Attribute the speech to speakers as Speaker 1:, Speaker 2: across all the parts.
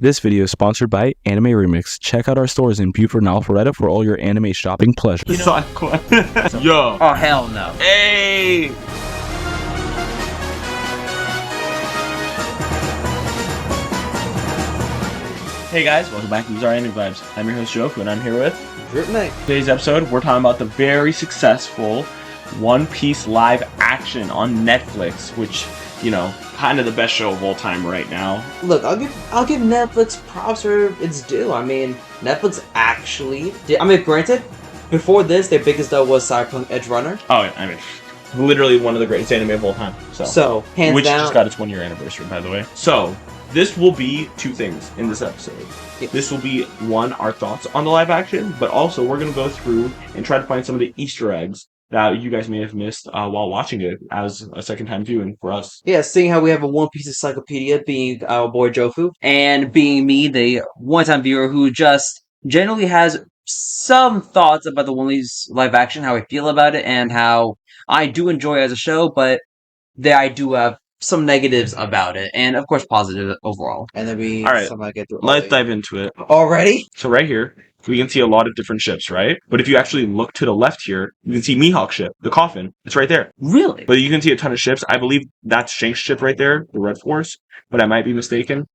Speaker 1: This video is sponsored by Anime Remix. Check out our stores in Buford and Alpharetta for all your anime shopping pleasure.
Speaker 2: Yo.
Speaker 3: Oh, hell no.
Speaker 2: Hey. Hey guys, welcome back to These Are Anime Vibes. I'm your host Jofu, and I'm here with
Speaker 3: Drip Night.
Speaker 2: Today's episode. We're talking about the very successful One Piece live action on Netflix, which, you know, kind of the best show of all time right now.
Speaker 3: Look, I'll give Netflix props where it's due. I mean, Netflix actually did. I mean, granted, before this, their biggest though was Cyberpunk Edge Runner.
Speaker 2: Oh, I mean, literally one of the greatest anime of all time.
Speaker 3: So hands
Speaker 2: which
Speaker 3: down,
Speaker 2: just got its 1 year anniversary, by the way. So this will be two things in this episode.
Speaker 3: Yeah.
Speaker 2: This will be, one, our thoughts on the live action, but also we're going to go through and try to find some of the Easter eggs that you guys may have missed while watching it as a second-time viewing for us.
Speaker 3: Yeah, seeing how we have a One Piece encyclopedia, being our boy Jofu, and being me, the one-time viewer who just generally has some thoughts about the One Piece live action, how I feel about it, and how I do enjoy it as a show, but I do have some negatives about it, and of course positive overall. And then
Speaker 2: All right, let's dive into it.
Speaker 3: Already?
Speaker 2: So right here, we can see a lot of different ships, right? But if you actually look to the left here, you can see Mihawk's ship, the coffin. It's right there.
Speaker 3: Really?
Speaker 2: But you can see a ton of ships. I believe that's Shanks' ship right there, the Red Force, but I might be mistaken.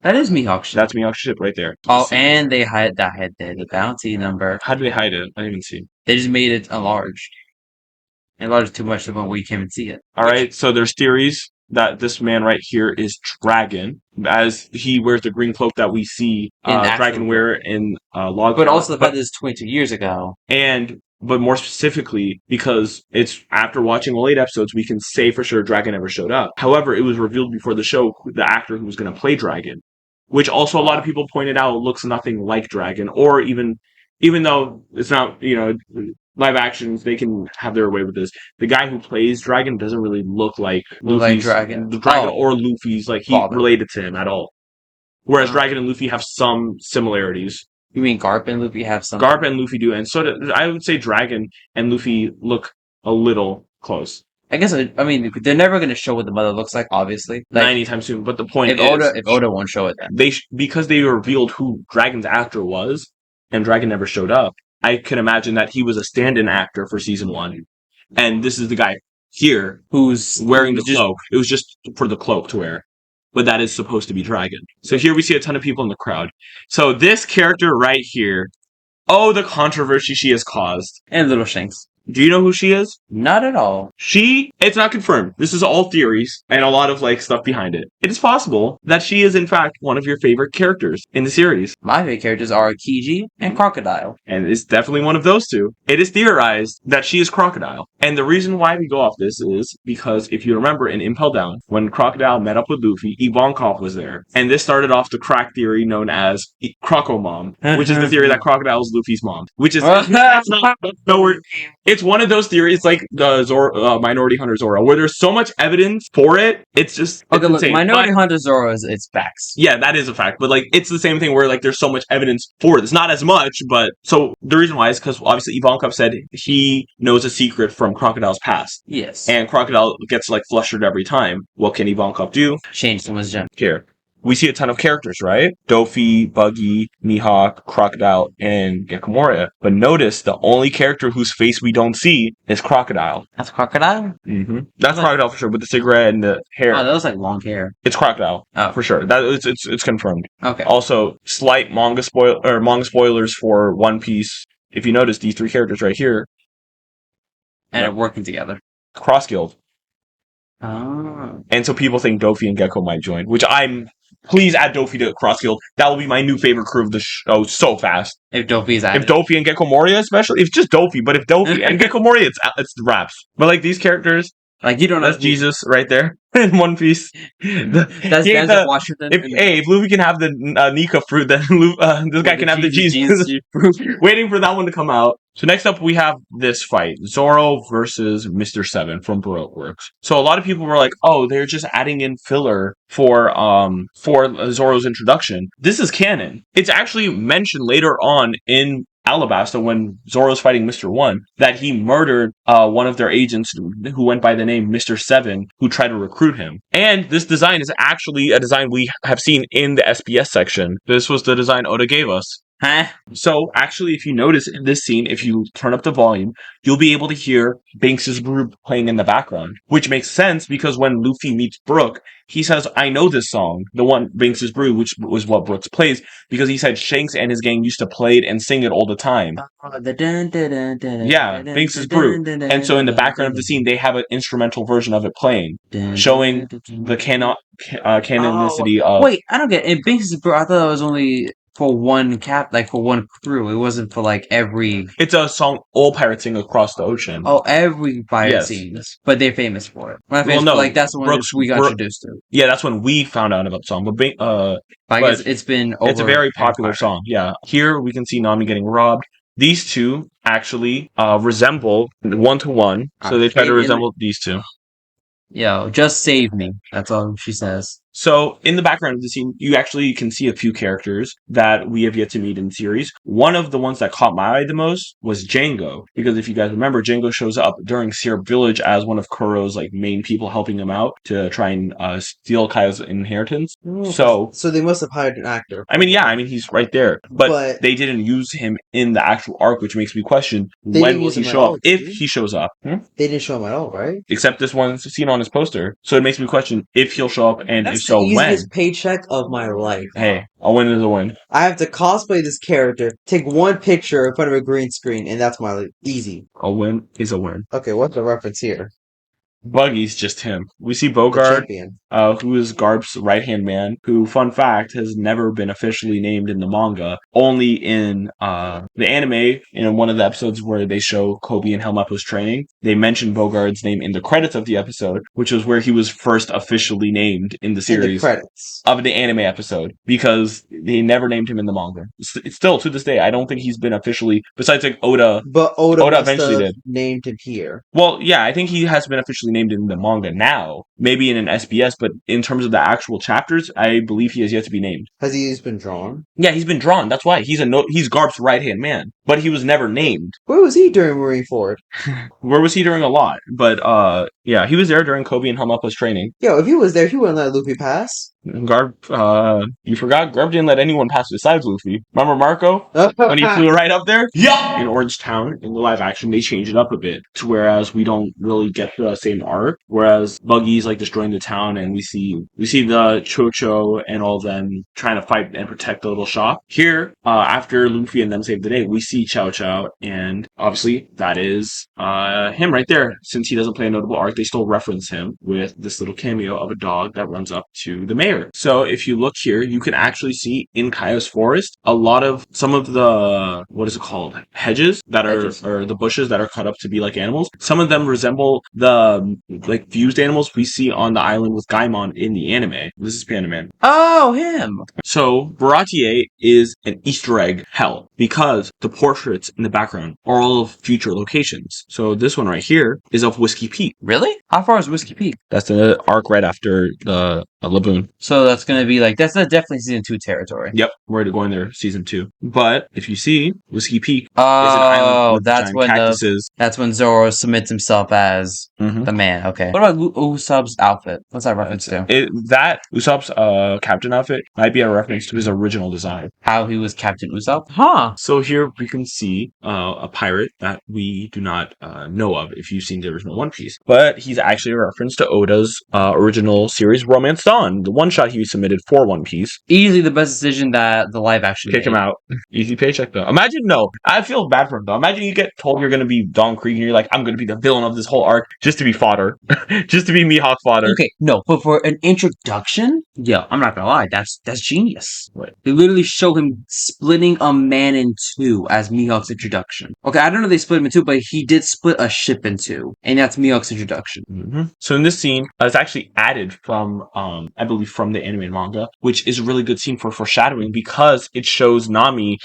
Speaker 3: That is Mihawk's ship.
Speaker 2: That's Mihawk's ship right there.
Speaker 3: Oh, and they hide that head there, the bounty number.
Speaker 2: How do they hide it? I didn't even see.
Speaker 3: They just made it enlarged. Enlarged too much to the point where you can't even see it.
Speaker 2: All right, so there's theories that this man right here is Dragon, as he wears the green cloak that we see Dragon wear in Log.
Speaker 3: But also the fact that it's 22 years ago.
Speaker 2: But more specifically, because it's after watching the late episodes, we can say for sure Dragon never showed up. However, it was revealed before the show the actor who was going to play Dragon, which also a lot of people pointed out looks nothing like Dragon, or even though it's not, you know, live actions, they can have their way with this. The guy who plays Dragon doesn't really look like Luffy's,
Speaker 3: Dragon.
Speaker 2: the Dragon or Luffy's, like, he
Speaker 3: father.
Speaker 2: Related to him at all. Whereas Dragon and Luffy have some similarities.
Speaker 3: You mean Garp and Luffy have some?
Speaker 2: Garp and Luffy do, and so I would say Dragon and Luffy look a little close.
Speaker 3: I guess, I mean, they're never going to show what the mother looks like, obviously.
Speaker 2: Not anytime soon, but the point
Speaker 3: if
Speaker 2: is...
Speaker 3: If Oda won't show it then.
Speaker 2: Because they revealed who Dragon's actor was, and Dragon never showed up, I can imagine that he was a stand-in actor for season 1. And this is the guy here who's wearing the cloak. It was just for the cloak to wear. But that is supposed to be Dragon. So here we see a ton of people in the crowd. So this character right here, oh, the controversy she has caused.
Speaker 3: And Little Shanks.
Speaker 2: Do you know who she is?
Speaker 3: Not at all.
Speaker 2: It's not confirmed. This is all theories and a lot of, like, stuff behind it. It is possible that she is, in fact, one of your favorite characters in the series.
Speaker 3: My favorite characters are Kiji and Crocodile.
Speaker 2: And it's definitely one of those two. It is theorized that she is Crocodile. And the reason why we go off this is because, if you remember in Impel Down, when Crocodile met up with Luffy, Ivankov was there. And this started off the crack theory known as Croco Mom, which is the theory that Crocodile is Luffy's mom. Which is... It's one of those theories, like the Minority Hunter Zoro, where there's so much evidence for it. It's just
Speaker 3: okay. Look,
Speaker 2: insane.
Speaker 3: Minority Hunter Zoro is it's facts.
Speaker 2: Yeah, that is a fact. But like, it's the same thing where like there's so much evidence for it. It's not as much, but so the reason why is because obviously Ivankov said he knows a secret from Crocodile's past.
Speaker 3: Yes.
Speaker 2: And Crocodile gets like flustered every time. What can Ivankov do?
Speaker 3: Change someone's gem.
Speaker 2: Here. We see a ton of characters, right? Dofi, Buggy, Mihawk, Crocodile, and Gekko. But notice the only character whose face we don't see is Crocodile.
Speaker 3: That's Crocodile?
Speaker 2: Mm-hmm. That's Crocodile for sure, with the cigarette and the hair.
Speaker 3: Oh, that was like long hair.
Speaker 2: It's Crocodile.
Speaker 3: Oh.
Speaker 2: For sure. It's confirmed.
Speaker 3: Okay.
Speaker 2: Also, slight manga spoilers for One Piece. If you notice, these three characters right here.
Speaker 3: And are working together.
Speaker 2: Cross Guild.
Speaker 3: Oh.
Speaker 2: And so people think Dofi and Gekko might join, which please add Dofi to Cross Guild. That will be my new favorite crew of the show so fast.
Speaker 3: If Dofi's added.
Speaker 2: If Dofi and Gekko Moria, especially. If just Dofi, but if Dofi and Gekko Moria, it's the raps. But like these characters,
Speaker 3: like you don't know.
Speaker 2: That's Jesus right there in One Piece.
Speaker 3: That's Denzel Washington.
Speaker 2: If Luffy can have the Nika fruit, then this guy can have the Jesus fruit. Waiting for that one to come out. So next up, we have this fight. Zoro versus Mr. 7 from Baroque Works. So a lot of people were like, oh, they're just adding in filler for Zoro's introduction. This is canon. It's actually mentioned later on in Alabasta when Zoro's fighting Mr. 1 that he murdered one of their agents who went by the name Mr. 7 who tried to recruit him. And this design is actually a design we have seen in the SBS section. This was the design Oda gave us.
Speaker 3: Huh?
Speaker 2: So, actually, if you notice in this scene, if you turn up the volume, you'll be able to hear Banks' group playing in the background, which makes sense because when Luffy meets Brook, he says, I know this song, the one Banks' Brew, which was what Brooks plays, because he said Shanks and his gang used to play it and sing it all the time. Yeah, Banks' Brew. And so in the background of the scene, they have an instrumental version of it playing, showing the canonicity of...
Speaker 3: Wait, I don't get it. In Banks' Brew, I thought it was only for one for one crew. It wasn't for like every.
Speaker 2: It's a song all pirates sing across the ocean.
Speaker 3: Oh, every pirate
Speaker 2: Yes.
Speaker 3: sings, but they're famous for it. Well,
Speaker 2: Well, no,
Speaker 3: that's the one
Speaker 2: Brooks-
Speaker 3: we got
Speaker 2: Brook-
Speaker 3: introduced to.
Speaker 2: Yeah, that's when we found out about the song. But
Speaker 3: I guess it's been over
Speaker 2: it's a very popular
Speaker 3: empire.
Speaker 2: song. Yeah. Here we can see Nami getting robbed. These two actually resemble 1-to-1. So they try to resemble these two.
Speaker 3: Yo, just save me. That's all she says.
Speaker 2: So in the background of the scene, you actually can see a few characters that we have yet to meet in the series. One of the ones that caught my eye the most was Django, because if you guys remember, Django shows up during Syrup Village as one of Kuro's like main people helping him out to try and steal Kai's inheritance. So
Speaker 4: they must have hired an actor.
Speaker 2: I mean he's right there, but they didn't use him in the actual arc, which makes me question
Speaker 4: They
Speaker 2: when
Speaker 4: didn't
Speaker 2: will
Speaker 4: use
Speaker 2: he
Speaker 4: him at
Speaker 2: show
Speaker 4: all,
Speaker 2: up if
Speaker 4: did they?
Speaker 2: he shows up.
Speaker 4: They didn't show him at all, right?
Speaker 2: Except this one's seen on his poster, so it makes me question if he'll show up and
Speaker 4: That's
Speaker 2: if so
Speaker 4: the
Speaker 2: when.
Speaker 4: easiest paycheck of my life.
Speaker 2: Hey, a win is a win.
Speaker 4: I have to cosplay this character, take one picture in front of a green screen, and that's my easy.
Speaker 2: A win is a win.
Speaker 4: Okay, what's the reference here?
Speaker 2: Buggy's just him. We see
Speaker 4: The
Speaker 2: Bogart,
Speaker 4: champion.
Speaker 2: who is Garp's right-hand man, who, fun fact, has never been officially named in the manga, only in the anime, in one of the episodes where they show Kobe and Helmeppo's training. They mention Bogart's name in the credits of the episode, which was where he was first officially named in the
Speaker 4: In the
Speaker 2: series
Speaker 4: credits.
Speaker 2: of the anime episode, because they never named him in the manga. It's still, to this day, I don't think he's been officially, besides like Oda.
Speaker 4: But Oda must
Speaker 2: eventually
Speaker 4: have
Speaker 2: did.
Speaker 4: named him here.
Speaker 2: Well, yeah, I think he has been officially named in the manga now, maybe in an SBS, but in terms of the actual chapters, I believe he has yet to be named.
Speaker 4: Has he just been drawn?
Speaker 2: Yeah, he's been drawn. That's why he's Garp's right-hand man, but he was never named.
Speaker 4: Where was he during Marineford?
Speaker 2: Where was he during a lot? But yeah, he was there during Kobe and Helmeppo's training.
Speaker 4: Yo, if he was there, he wouldn't let Luffy pass.
Speaker 2: Garp, you forgot Garp didn't let anyone pass besides Luffy. Remember Marco? When he flew right up there? Yeah! In Orange Town, in the live action, they change it up a bit to whereas we don't really get the same arc. Whereas Buggy's like destroying the town and we see the Chocho and all of them trying to fight and protect the little shop. Here, after Luffy and them save the day, we see Chow Chow, and obviously that is him right there. Since he doesn't play a notable arc, they still reference him with this little cameo of a dog that runs up to the mayor. So if you look here, you can actually see in Kaio's forest a lot of some of the, what is it called? Hedges that or the bushes that are cut up to be like animals. Some of them resemble the like fused animals we see on the island with Gaimon in the anime. This is Panda Man.
Speaker 3: Oh, him.
Speaker 2: So Baratier is an Easter egg hell because the portraits in the background are all of future locations. So this one right here is of Whiskey Peak.
Speaker 3: Really? How far is Whiskey Peak?
Speaker 2: That's the arc right after the Laboon.
Speaker 3: So that's gonna be like that's definitely season 2 territory.
Speaker 2: Yep, we're going there season 2. But if you see, Whiskey Peak is an island with
Speaker 3: that's
Speaker 2: giant
Speaker 3: when
Speaker 2: cactuses.
Speaker 3: that's when Zoro submits himself as
Speaker 2: Mhm.
Speaker 3: the man. Okay. What about Usopp's outfit? What's that reference to?
Speaker 2: That Usopp's captain outfit might be a reference to his original design.
Speaker 3: How he was Captain Usopp? Huh.
Speaker 2: So here we can see a pirate that we do not know of if you've seen the original One Piece. But he's actually a reference to Oda's original series Romance Dawn, the one-shot he submitted for One Piece.
Speaker 3: Easily the best decision that the live action
Speaker 2: Kick
Speaker 3: made.
Speaker 2: him out. Easy paycheck though. Imagine, no. I feel bad for him though. Imagine you get told you're going to be Don Krieg and you're like, I'm going to be the villain of this whole arc just to be fodder. Just to be Mihawk fodder.
Speaker 3: Okay, no, but for an introduction, yeah, I'm not gonna lie, that's genius.
Speaker 2: Right.
Speaker 3: They literally show him splitting a man in two as Mihawk's introduction. Okay, I don't know if they split him in two, but he did split a ship in two, and that's Mihawk's introduction.
Speaker 2: Mm-hmm. So in this scene, it's actually added from I believe, from the anime and manga, which is a really good scene for foreshadowing because it shows Nami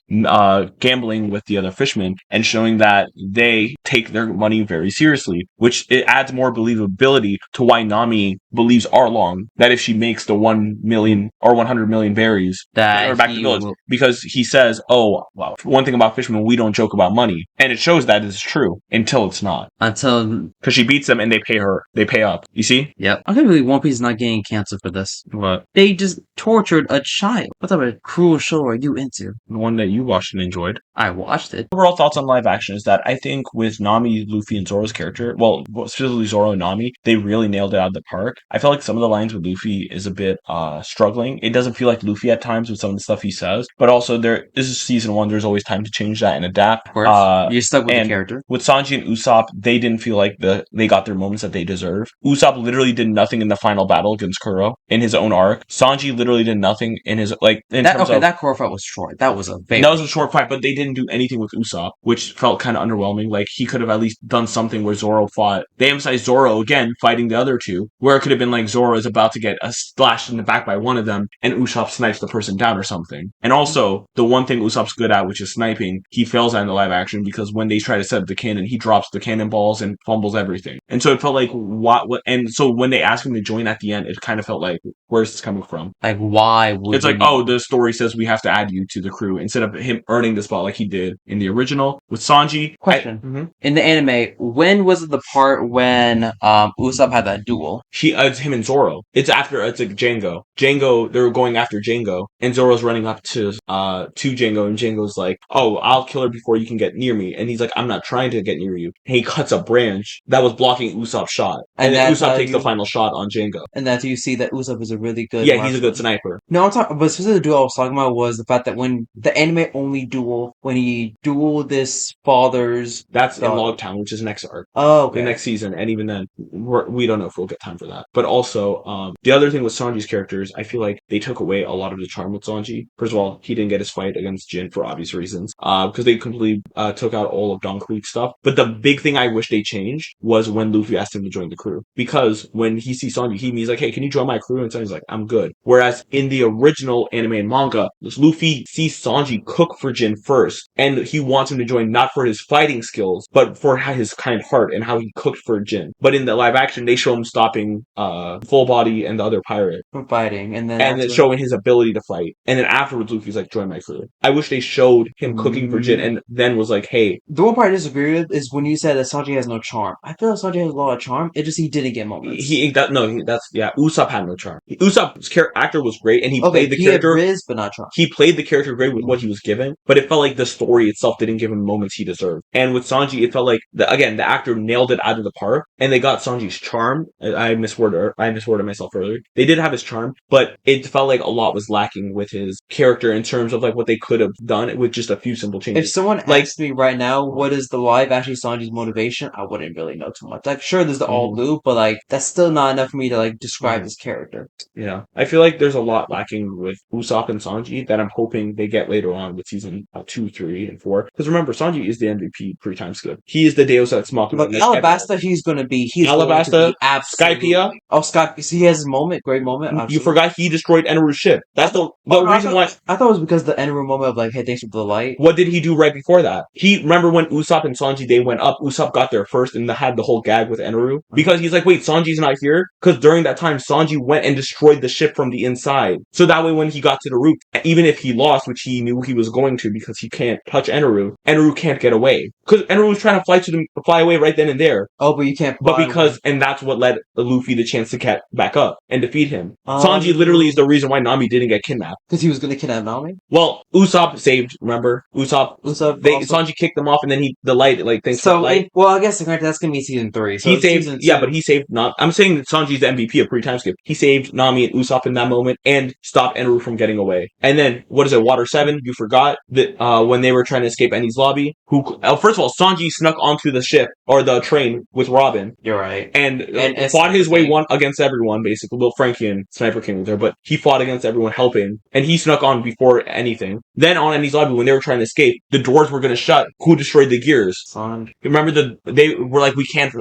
Speaker 2: gambling with the other fishmen and showing that they take their money very seriously, which it adds more believability to why Nami believes Arlong that if she makes the 1 million or 100 million berries,
Speaker 3: That
Speaker 2: bring her back to the
Speaker 3: he
Speaker 2: village,
Speaker 3: will-
Speaker 2: because he says, "Oh, well, one thing about fishermen, we don't joke about money," and it shows that it's true until it's not,
Speaker 3: until
Speaker 2: because she beats them and they pay up. You see
Speaker 3: yep. I can't believe One Piece is not getting canceled for this.
Speaker 2: what?
Speaker 3: They just tortured a child. What type of cruel show are you into?
Speaker 2: The one that you watched and enjoyed.
Speaker 3: I watched it.
Speaker 2: Overall thoughts on live action is that I think with Nami, Luffy, and Zoro's character, well, specifically Zoro and Nami, they really nailed it out of the park. I feel like some of the lines with Luffy is a bit struggling. It doesn't feel like Luffy at times with some of the stuff he says, but also this is season 1. There's always time to change that and adapt.
Speaker 3: Of course, you're stuck with the
Speaker 2: and
Speaker 3: character.
Speaker 2: with Sanji and Usopp, they didn't feel like they got their moments that they deserve. Usopp literally did nothing in the final battle against Kuro in his own arc. Sanji literally did nothing in his
Speaker 3: That Kuro fight was short. That was a very
Speaker 2: that was a short fight, but they didn't do anything with Usopp, which felt kind of underwhelming. Like, he could have at least done something where Zoro fought. They emphasized Zoro again fighting the other two, where it could have been like Zoro is about to get slashed in the back by one of them, and Usopp snipes the person down or something. And also, the one thing Usopp's good at, which is sniping, he fails at in the live action because when they try to set up the cannon, he drops the cannonballs and fumbles everything. And so it felt like what? And so when they asked him to join at the end, it kind of felt like, where's this coming from?
Speaker 3: like why would
Speaker 2: It's like, oh, the story says we have to add you to the crew instead of him earning the spot like he did in the original with Sanji.
Speaker 3: Question. In the anime, when was it the part when Usopp had that duel?
Speaker 2: It's him and Zoro. It's like Django. They're going after Django, and Zoro's running up to Django, and Django's like, "Oh, I'll kill her before you can get near me." And he's like, "I'm not trying to get near you." And he cuts a branch that was blocking Usopp's shot, and then Usopp takes the final shot on Django.
Speaker 4: And that's you see that Usopp is a really good.
Speaker 2: Yeah, he's a good sniper.
Speaker 4: No, I'm talking, but specifically the duel I was talking about was the fact that when the anime only duel, when he dueled this father's.
Speaker 2: That's in
Speaker 4: daughter.
Speaker 2: Logtown, which is next arc.
Speaker 4: Oh, okay.
Speaker 2: The next season, and even then, we don't know if we'll get time for that. But also, the other thing with Sanji's characters, I feel like they took away a lot of the charm with Sanji. First of all, he didn't get his fight against Jin for obvious reasons, because they completely took out all of Don Krieg's stuff. But the big thing I wish they changed was when Luffy asked him to join the crew, because when he sees Sanji, he's like, "Hey, can you join my crew?" And Sanji's like, "I'm good." Whereas in the original anime and manga, Luffy sees Sanji cook for Jin first, and he wants him to join not for his fighting skills, but for his kind heart and how he cooked for Jin. But in the live action, they show him stopping Full Body and the other pirate
Speaker 4: From fighting, and then
Speaker 2: showing his ability to fight. And then afterwards, Luffy's like, "Join my crew." I wish they showed him cooking for Jin, and then was like, "Hey."
Speaker 4: The one part I disagree with is when you said that Sanji has no charm. I feel like Sanji has a lot of charm. It just he didn't get moments.
Speaker 2: Usopp had no charm. Usopp's actor was great, and he
Speaker 4: Okay,
Speaker 2: played the
Speaker 4: he
Speaker 2: character.
Speaker 4: had Riz, but not charm.
Speaker 2: He played the character great with what he was given, but it felt like the story itself didn't give him moments he deserved. And with Sanji, it felt like the actor nailed it out of the park, and they got Sanji's charm. I misworded myself earlier. They did have his charm, but it felt like a lot was lacking with his character in terms of like what they could have done with just a few simple changes.
Speaker 4: If someone asked me right now what is the live action Sanji's motivation, I wouldn't really know too much. Like, sure, there's the all loop, but like that's still not enough for me to like describe his character.
Speaker 2: Yeah, I feel like there's a lot lacking with Usopp and Sanji that I'm hoping they get later on with season 2, 3, and 4. Because remember, Sanji is the MVP pre-time skip. He is the Deus Ex Machina.
Speaker 4: But Alabasta, he's going to be
Speaker 2: Skypiea.
Speaker 4: Oh, Skypiea. He has his moment, great moment.
Speaker 2: You
Speaker 4: Absolutely.
Speaker 2: forgot he destroyed Enaru's ship. That's the reason why.
Speaker 4: I thought it was because the Enru moment of like, hey, thanks for the light.
Speaker 2: What did he do right before that? Remember when Usopp and Sanji, they went up, Usopp got there first and had the whole gag with Enaru? Because he's like, wait, Sanji's not here? Because during that time, Sanji went and destroyed the ship from the inside. So that way when he got to the roof, even if he lost, which he knew he was going to because he can't touch Enaru can't get away. Because Enaru was trying to fly away right then and there.
Speaker 4: Oh, but you can't fly away.
Speaker 2: And that's what led Luffy the chance to get back up and defeat him. Sanji literally is the reason why Nami didn't get kidnapped.
Speaker 4: Because he was going to kidnap Nami?
Speaker 2: Well, Usopp saved, remember? Sanji kicked them off and then thanks for the light.
Speaker 4: Well, I guess that's going to be season 3. So
Speaker 2: He saved Nami. I'm saying that Sanji's the MVP of pre-time skip. He saved Nami and Usopp in that moment and stopped Enaru from getting away. And then, what is it, Water 7? You forgot that, when they were trying to escape Ennie's lobby. First of all, Sanji snuck onto the ship or the train with Robin.
Speaker 3: You're right.
Speaker 2: And
Speaker 3: And
Speaker 2: fought his way
Speaker 3: King.
Speaker 2: one against everyone, basically. Well, Frankie and Sniper King were there, but he fought against everyone helping, and he snuck on before anything. Then on Ennie's lobby, when they were trying to escape, the doors were going to shut. Who destroyed the gears?
Speaker 3: Sanji.
Speaker 2: Remember they were like, we can't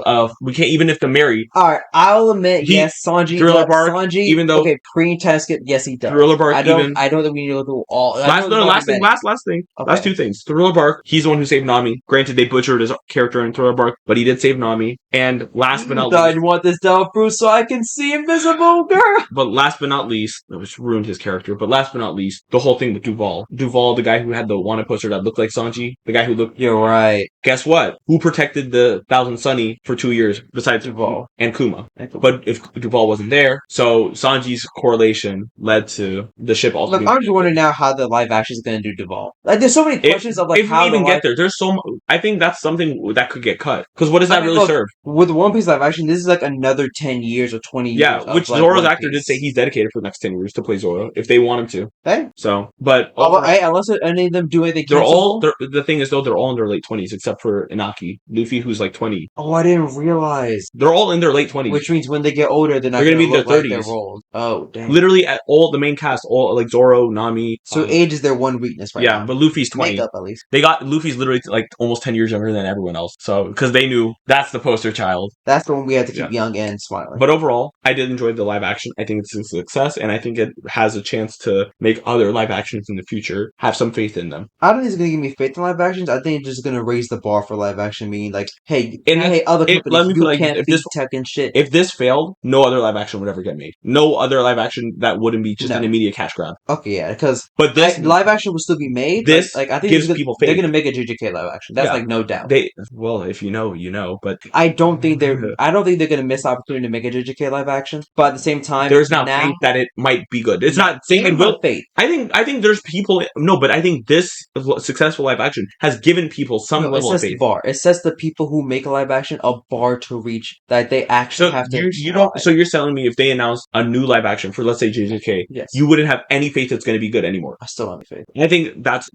Speaker 2: even if to marry.
Speaker 3: Alright, I'll admit, yes, Sanji.
Speaker 2: Thriller Bark,
Speaker 3: Sanji,
Speaker 2: even though
Speaker 3: pre-time skip, yes, he does.
Speaker 2: Thriller Bark,
Speaker 3: I don't think we need to go through all.
Speaker 2: Last thing.
Speaker 3: Okay.
Speaker 2: Last two things. Thriller Bark, he's the one who saved Nami. Granted, they butchered his character in Thriller Bark, but he did save Nami. And last but not least,
Speaker 3: I want this devil fruit so I can see invisible girl.
Speaker 2: But last but not least, which ruined his character. But last but not least, the whole thing with Duval. Duval, the guy who had the wanted poster that looked like Sanji, the guy who looked.
Speaker 3: You're right.
Speaker 2: Guess what? Who protected the Thousand Sunny for 2 years besides Duval and Kuma? But if Duval wasn't there, so Sanji's correlation led to the ship also.
Speaker 3: Look, I'm just wondering now how the live action is going to do Duval. Like, there's so many questions of like
Speaker 2: if
Speaker 3: how
Speaker 2: we even get there. There's so. I think that's something that could get cut because what does that really serve?
Speaker 3: With One Piece live action, this is like another 10 years or 20 years.
Speaker 2: Yeah, which Zoro's actor did say he's dedicated for the next 10 years to play Zoro if they want him to.
Speaker 3: Hey,
Speaker 2: so but
Speaker 3: unless any of them do anything,
Speaker 2: the thing is though they're all in their late 20s except for Inaki, Luffy who's like 20.
Speaker 3: Oh, I didn't realize.
Speaker 2: They're all in their late 20s,
Speaker 3: which means when they get older, they're
Speaker 2: going to be in their 30s.
Speaker 3: Like they're old. Oh, damn!
Speaker 2: Literally, at all the main cast, all like Zoro, Nami.
Speaker 3: So age is their one weakness, right?
Speaker 2: Yeah,
Speaker 3: now.
Speaker 2: but Luffy's 20.
Speaker 3: Makeup, at least.
Speaker 2: They got Luffy's literally like almost 10 years younger than everyone else. So because they knew that's the poster child.
Speaker 3: That's the one we have to keep young and smiling.
Speaker 2: But overall, I did enjoy the live action. I think it's a success, and I think it has a chance to make other live actions in the future. Have some faith in them.
Speaker 3: I don't think it's going to give me faith in live actions. I think it's just going to raise the bar for live action, meaning like, hey, other companies, you can't beat tech and shit.
Speaker 2: If this failed, no other live action would ever get made. No other live action that wouldn't be just an immediate cash grab.
Speaker 3: Okay, yeah, because
Speaker 2: this
Speaker 3: live action will still be made.
Speaker 2: This
Speaker 3: like I think
Speaker 2: gives people faith.
Speaker 3: They're going to make a JJK live action. That's like no doubt.
Speaker 2: If you know, you know. But
Speaker 3: I don't think they're going to miss the opportunity to make a JJK live action. But at the same time,
Speaker 2: there's now faith that it might be good. It's not saying it will.
Speaker 3: Faith.
Speaker 2: I think there's people. No, but I think this successful live action has given people some level of faith.
Speaker 3: It sets the people who make a live action a bar to reach that they actually have to.
Speaker 2: You don't. So you're telling me if they announce a new live action for let's say JJK, you wouldn't have any faith it's going to be good anymore.
Speaker 3: I still have faith.
Speaker 2: I think that's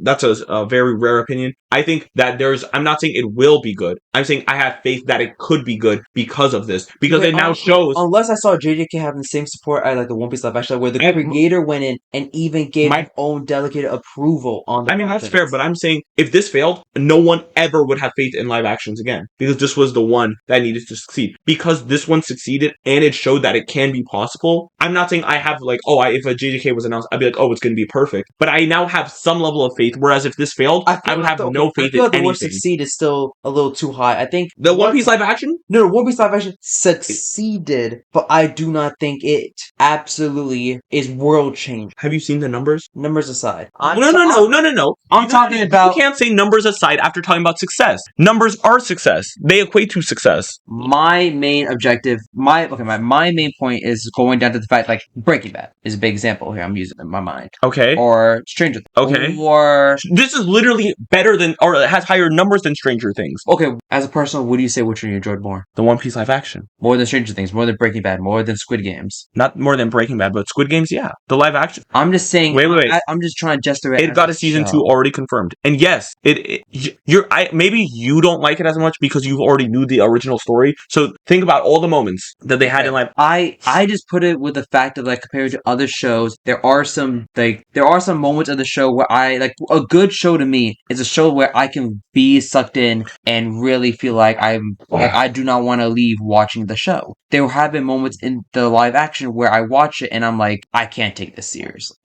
Speaker 2: a very rare opinion. I think that I'm not saying it will be good. I'm saying I have faith that it could be good because of this. Because it now shows.
Speaker 3: Unless I saw JJK having the same support at like the One Piece live action, where the creator went in and even gave his own delegated approval on the.
Speaker 2: I mean, that's fair, but I'm saying if this failed, no one ever would have faith in live actions again. Because this was the one that needed to succeed. Because this one succeeded and it showed that it can be possible. I'm not saying I have like, if a JJK was announced, I'd be like, it's going to be perfect. But I now have some level of faith. Whereas if this failed, I would have no faith in anything.
Speaker 3: The word succeed is still a little too high. I think
Speaker 2: the One Piece live action?
Speaker 3: No, One Piece live action succeeded, but I do not think it absolutely is world changing.
Speaker 2: Have you seen the numbers?
Speaker 3: Numbers aside.
Speaker 2: No.
Speaker 3: I'm talking about.
Speaker 2: You can't say numbers aside after talking about success. Numbers are success. They equate to success.
Speaker 3: My main objective, my main point is going down to the fact like Breaking Bad is a big example here. I'm using in my mind.
Speaker 2: Okay.
Speaker 3: Or Stranger Things.
Speaker 2: Okay.
Speaker 3: Or
Speaker 2: this is literally better than, or it has higher numbers than Stranger Things.
Speaker 3: Okay. As a person, what do you say? Which one you enjoyed more?
Speaker 2: The One Piece live action.
Speaker 3: More than Stranger Things. More than Breaking Bad. More than Squid Games.
Speaker 2: Not more than Breaking Bad, but Squid Games. Yeah, the live action.
Speaker 3: I'm just saying.
Speaker 2: Wait.
Speaker 3: I'm just trying to gesture it.
Speaker 2: It got a season 2 already confirmed, and yes, maybe you don't like it as much because you already knew the original story. So think about all the moments that they had in live.
Speaker 3: I just put it with the fact that like compared to other shows, there are some moments of the show where I like a good show to me is a show where I can be sucked in and really feel like I do not want to leave watching the show. There have been moments in the live action where I watch it and I'm like, I can't take this seriously.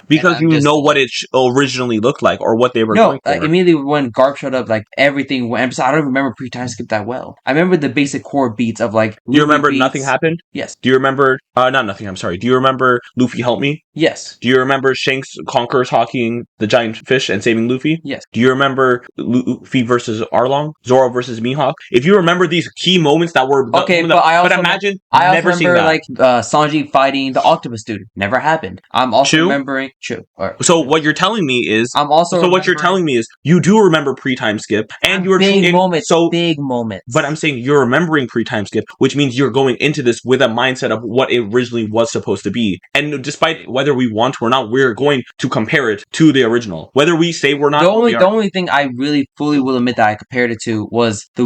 Speaker 2: Because you know what it originally looked like or what they were going for.
Speaker 3: Immediately when Garp showed up, like everything went. I don't remember pre-time skip that well. I remember the basic core beats of like.
Speaker 2: Do you remember Nothing Happened?
Speaker 3: Yes.
Speaker 2: Do you remember not Nothing? I'm sorry. Do you remember Luffy Help Me?
Speaker 3: Yes.
Speaker 2: Do you remember Shanks conquers hocking the giant fish and saving Luffy?
Speaker 3: Yes.
Speaker 2: Do you remember Luffy versus Arlong? Zoro versus Mihawk? If you remember these key moments that were
Speaker 3: I also remember like Sanji fighting the octopus dude. Never happened. I'm also remembering.
Speaker 2: So what you're telling me is you do remember pre-time skip and you were
Speaker 3: big moments.
Speaker 2: But I'm saying you're remembering pre-time skip, which means you're going into this with a mindset of what it originally was supposed to be. And despite whether we want or not, we're going to compare it to the original. Whether we we say we're not.
Speaker 3: The only thing I really fully will admit that I compared it to was the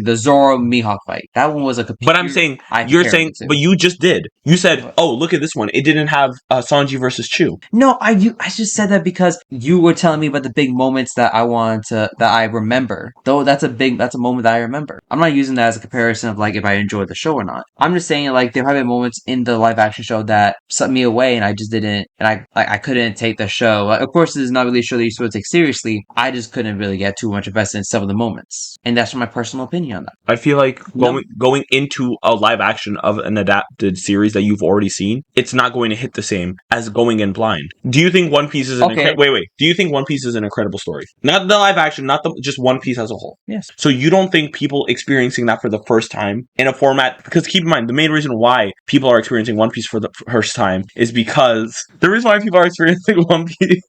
Speaker 3: the Zoro Mihawk fight. That one was a
Speaker 2: But I'm saying, you're saying, but you just did. You said, oh, look at this one. It didn't have Sanji versus Chu.
Speaker 3: No, I just said that because you were telling me about the big moments that I remember. Though that's a moment that I remember. I'm not using that as a comparison of like if I enjoyed the show or not. I'm just saying like there have been moments in the live action show that sucked me away, and I just didn't, and I couldn't take the show. Like, of course, this is not really a show that you're supposed to take seriously. I just couldn't really get too much invested in some of the moments, and that's my personal opinion on that.
Speaker 2: I feel like going into a live action of an adapted series that you've already seen, it's not going to hit the same as going in blind. Do you think One Piece is wait? Do you think One Piece is an incredible story? Not the live action, not just One Piece as a whole.
Speaker 3: Yes.
Speaker 2: So you don't think people experiencing that for the first time in a format, because keep in mind, the main reason why people are experiencing One Piece for the first time is because the reason why people are experiencing One Piece.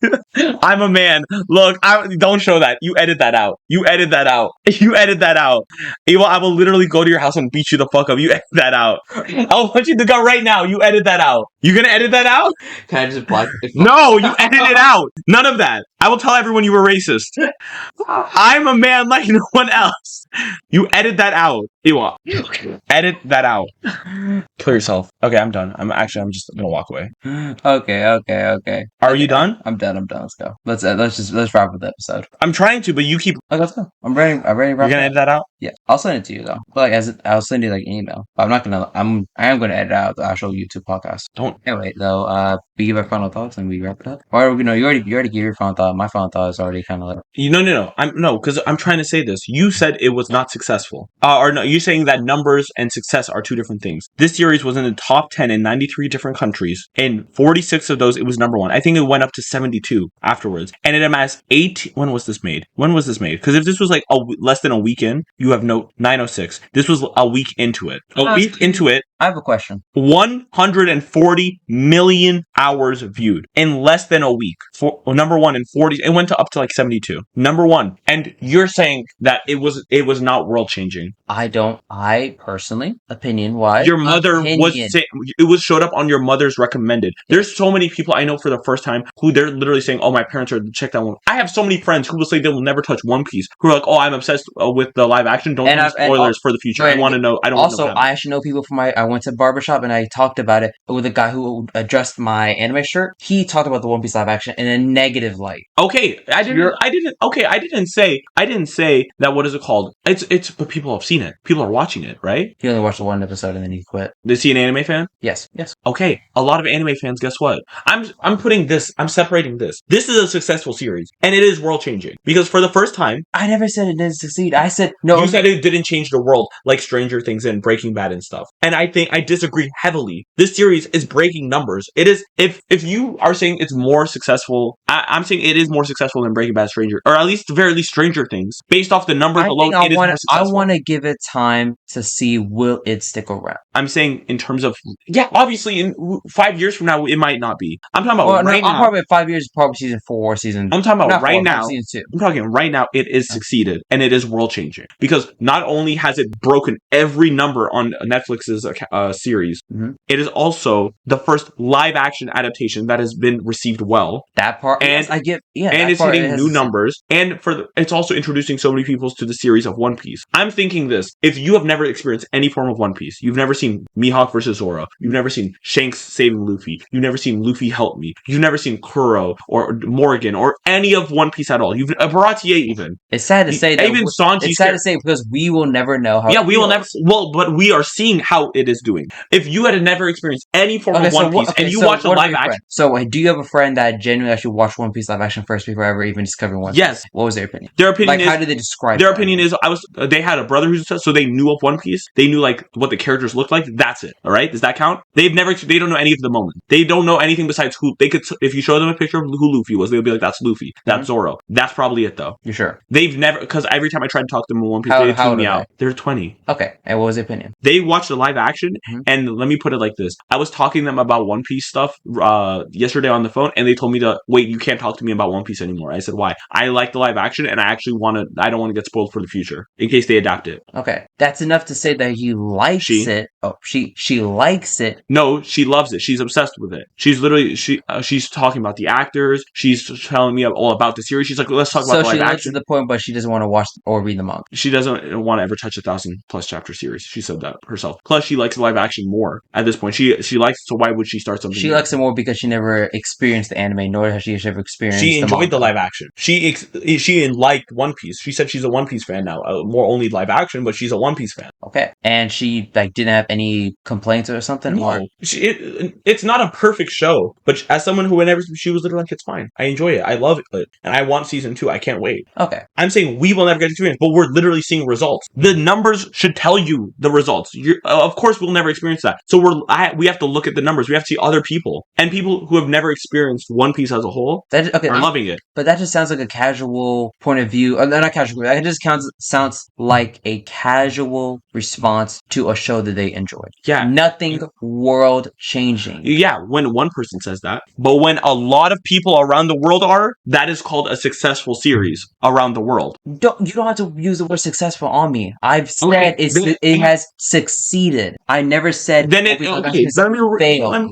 Speaker 2: I'm a man. Look, don't show that. You edit that out. You edit that out. You edit that out. I will literally go to your house and beat you the fuck up. You edit that out. I'll punch you in the gut right now. You edit that out. You gonna edit that out?
Speaker 4: Can I just block?
Speaker 2: No, you edit it out. None of that. I will tell everyone you were racist. I'm a man like no one else. You edit that out. Iwa. Edit that out. Kill yourself. Okay, I'm done. I'm just gonna walk away.
Speaker 3: Okay.
Speaker 2: Are you done?
Speaker 3: I'm done. Let's go. Let's wrap up the episode.
Speaker 2: I'm trying to, but you keep.
Speaker 3: Okay, let's go. I'm ready. To
Speaker 2: You're gonna edit that out?
Speaker 3: Yeah, I'll send it to you though. But like, I'll send you like an email. But I am gonna edit out the actual YouTube podcast.
Speaker 2: Don't.
Speaker 3: Anyway, though, we give our final thoughts and we wrap it up. Or you already gave your final thought. My final thought is already kind of like.
Speaker 2: No, because I'm trying to say this. You said it was not successful. Or no, you're saying that numbers and success are two different things. This series was in the top 10 in 93 different countries. In 46 of those, it was number one. I think it went up to 72 afterwards. And it amassed 8. When was this made? Because if this was like less than a week in, you have 906. This was a week into it.
Speaker 3: I have a question.
Speaker 2: 140 million hours viewed in less than a week. For number one in 40, it went up to like 72. Number one, and you're saying that it was not world changing.
Speaker 3: I personally, opinion wise,
Speaker 2: your mother showed up on your mother's recommended. There's so many people I know for the first time who they're literally saying, "Oh, my parents are check that one." I have so many friends who will say they will never touch One Piece. Who are like, "Oh, I'm obsessed with the live action. Don't tell me spoilers for the future. I want to know. I don't."
Speaker 3: Also,
Speaker 2: want to know
Speaker 3: I actually know people from I went to barbershop and I talked about it with a guy who addressed my anime shirt. He talked about the One Piece live action in a negative light.
Speaker 2: Okay, I didn't say that. What is it called? But people have seen it. People are watching it, right?
Speaker 3: He only watched the one episode and then he quit.
Speaker 2: Is he an anime fan?
Speaker 3: Yes.
Speaker 2: Okay, a lot of anime fans. Guess what? I'm separating this. This is a successful series, and it is world changing because for the first time,
Speaker 3: I never said it didn't succeed. I said no.
Speaker 2: You said it didn't change the world like Stranger Things and Breaking Bad and stuff, and I think I disagree heavily. This series is breaking numbers. It is. If you are saying it's more successful, I'm saying it is more successful than Breaking Bad, or at least very least Stranger Things, based off the numbers alone. It is more successful.
Speaker 3: I want to give it time to see will it stick around.
Speaker 2: I'm saying in terms of obviously in 5 years from now it might not be. I'm talking about right now.
Speaker 3: I'm probably 5 years, probably season 4, season.
Speaker 2: I'm talking about right now.
Speaker 3: Season 2.
Speaker 2: I'm talking right now. It is succeeded and it is world changing because not only has it broken every number on Netflix's series, it is also the first live action adaptation that has been received well.
Speaker 3: That part,
Speaker 2: and
Speaker 3: I get,
Speaker 2: and it's hitting new numbers, and it's also introducing so many people to the series of One Piece. I'm thinking this: if you have never experienced any form of One Piece, you've never seen Mihawk versus Zoro, you've never seen Shanks saving Luffy, you've never seen Luffy help me, you've never seen Kuro or Morgan or any of One Piece at all. You've Baratier even.
Speaker 3: It's sad to say that.
Speaker 2: Even Sanji.
Speaker 3: It's sad to say because we will never know how.
Speaker 2: Yeah, we will never. Well, but we are seeing how it is doing. If you had never experienced any form of One Piece and you watched a live action,
Speaker 3: so do you have a friend that genuinely actually watched One Piece live action first before ever even discovering One Piece?
Speaker 2: Yes.
Speaker 3: What was their opinion?
Speaker 2: Their opinion is,
Speaker 3: how did they describe
Speaker 2: their opinion is they had a brother who's so they knew of One Piece. They knew like what the characters looked like. That's it. All right. Does that count? They don't know any of the moment. They don't know anything besides who they could. If you show them a picture of who Luffy was, they'll be like, "That's Luffy. That's Zoro." That's probably it though.
Speaker 3: You sure?
Speaker 2: They've never, because every time I tried to talk to them in One Piece, they tune me out. They're 20.
Speaker 3: Okay. And what was the opinion?
Speaker 2: They watched the live action action.
Speaker 3: Mhm.
Speaker 2: And let me put it like this. I was talking to them about One Piece stuff yesterday on the phone, and they told me to wait, you can't talk to me about One Piece anymore. I said, why? I like the live action, and I don't want to get spoiled for the future in case they adapt it.
Speaker 3: Okay, that's enough to say that he likes
Speaker 2: She?
Speaker 3: it. Oh, she likes it.
Speaker 2: No, she loves it. She's obsessed with it. She's literally she's talking about the actors. She's telling me all about the series. She's like, let's talk about
Speaker 3: So
Speaker 2: the
Speaker 3: she
Speaker 2: live
Speaker 3: likes
Speaker 2: action.
Speaker 3: to the point, but she doesn't want to watch or read the manga.
Speaker 2: She doesn't want to ever touch a 1,000+ chapter series. She said that herself. Plus, she likes live action more at this point. She likes. So why would she start something?
Speaker 3: She
Speaker 2: new?
Speaker 3: likes it more because she never experienced the anime, nor has she ever experienced.
Speaker 2: She enjoyed the
Speaker 3: manga.
Speaker 2: live action. She liked One Piece. She said she's a One Piece fan now. More only live action, but she's a One Piece fan.
Speaker 3: Okay, and she like didn't have any complaints or something.
Speaker 2: No,
Speaker 3: Or
Speaker 2: it's not a perfect show, but as someone who whenever she was literally like, it's fine. I enjoy it. I love it, and I want season 2. I can't wait.
Speaker 3: okay,
Speaker 2: I'm saying we will never get experience, but we're literally seeing results. The numbers should tell you the results. Of course, we'll never experience that. So we have to look at the numbers. We have to see other people and people who have never experienced One Piece as a whole are loving it.
Speaker 3: but that just sounds like a casual point of view. Not casual. It just sounds like a casual response to a show that they enjoyed.
Speaker 2: Yeah.
Speaker 3: Nothing world changing.
Speaker 2: Yeah, when one person says that. But when a lot of people around the world are, that is called a successful series around the world.
Speaker 3: You don't have to use the word successful on me. I've said
Speaker 2: Okay,
Speaker 3: it has succeeded. I never said
Speaker 2: Then let me be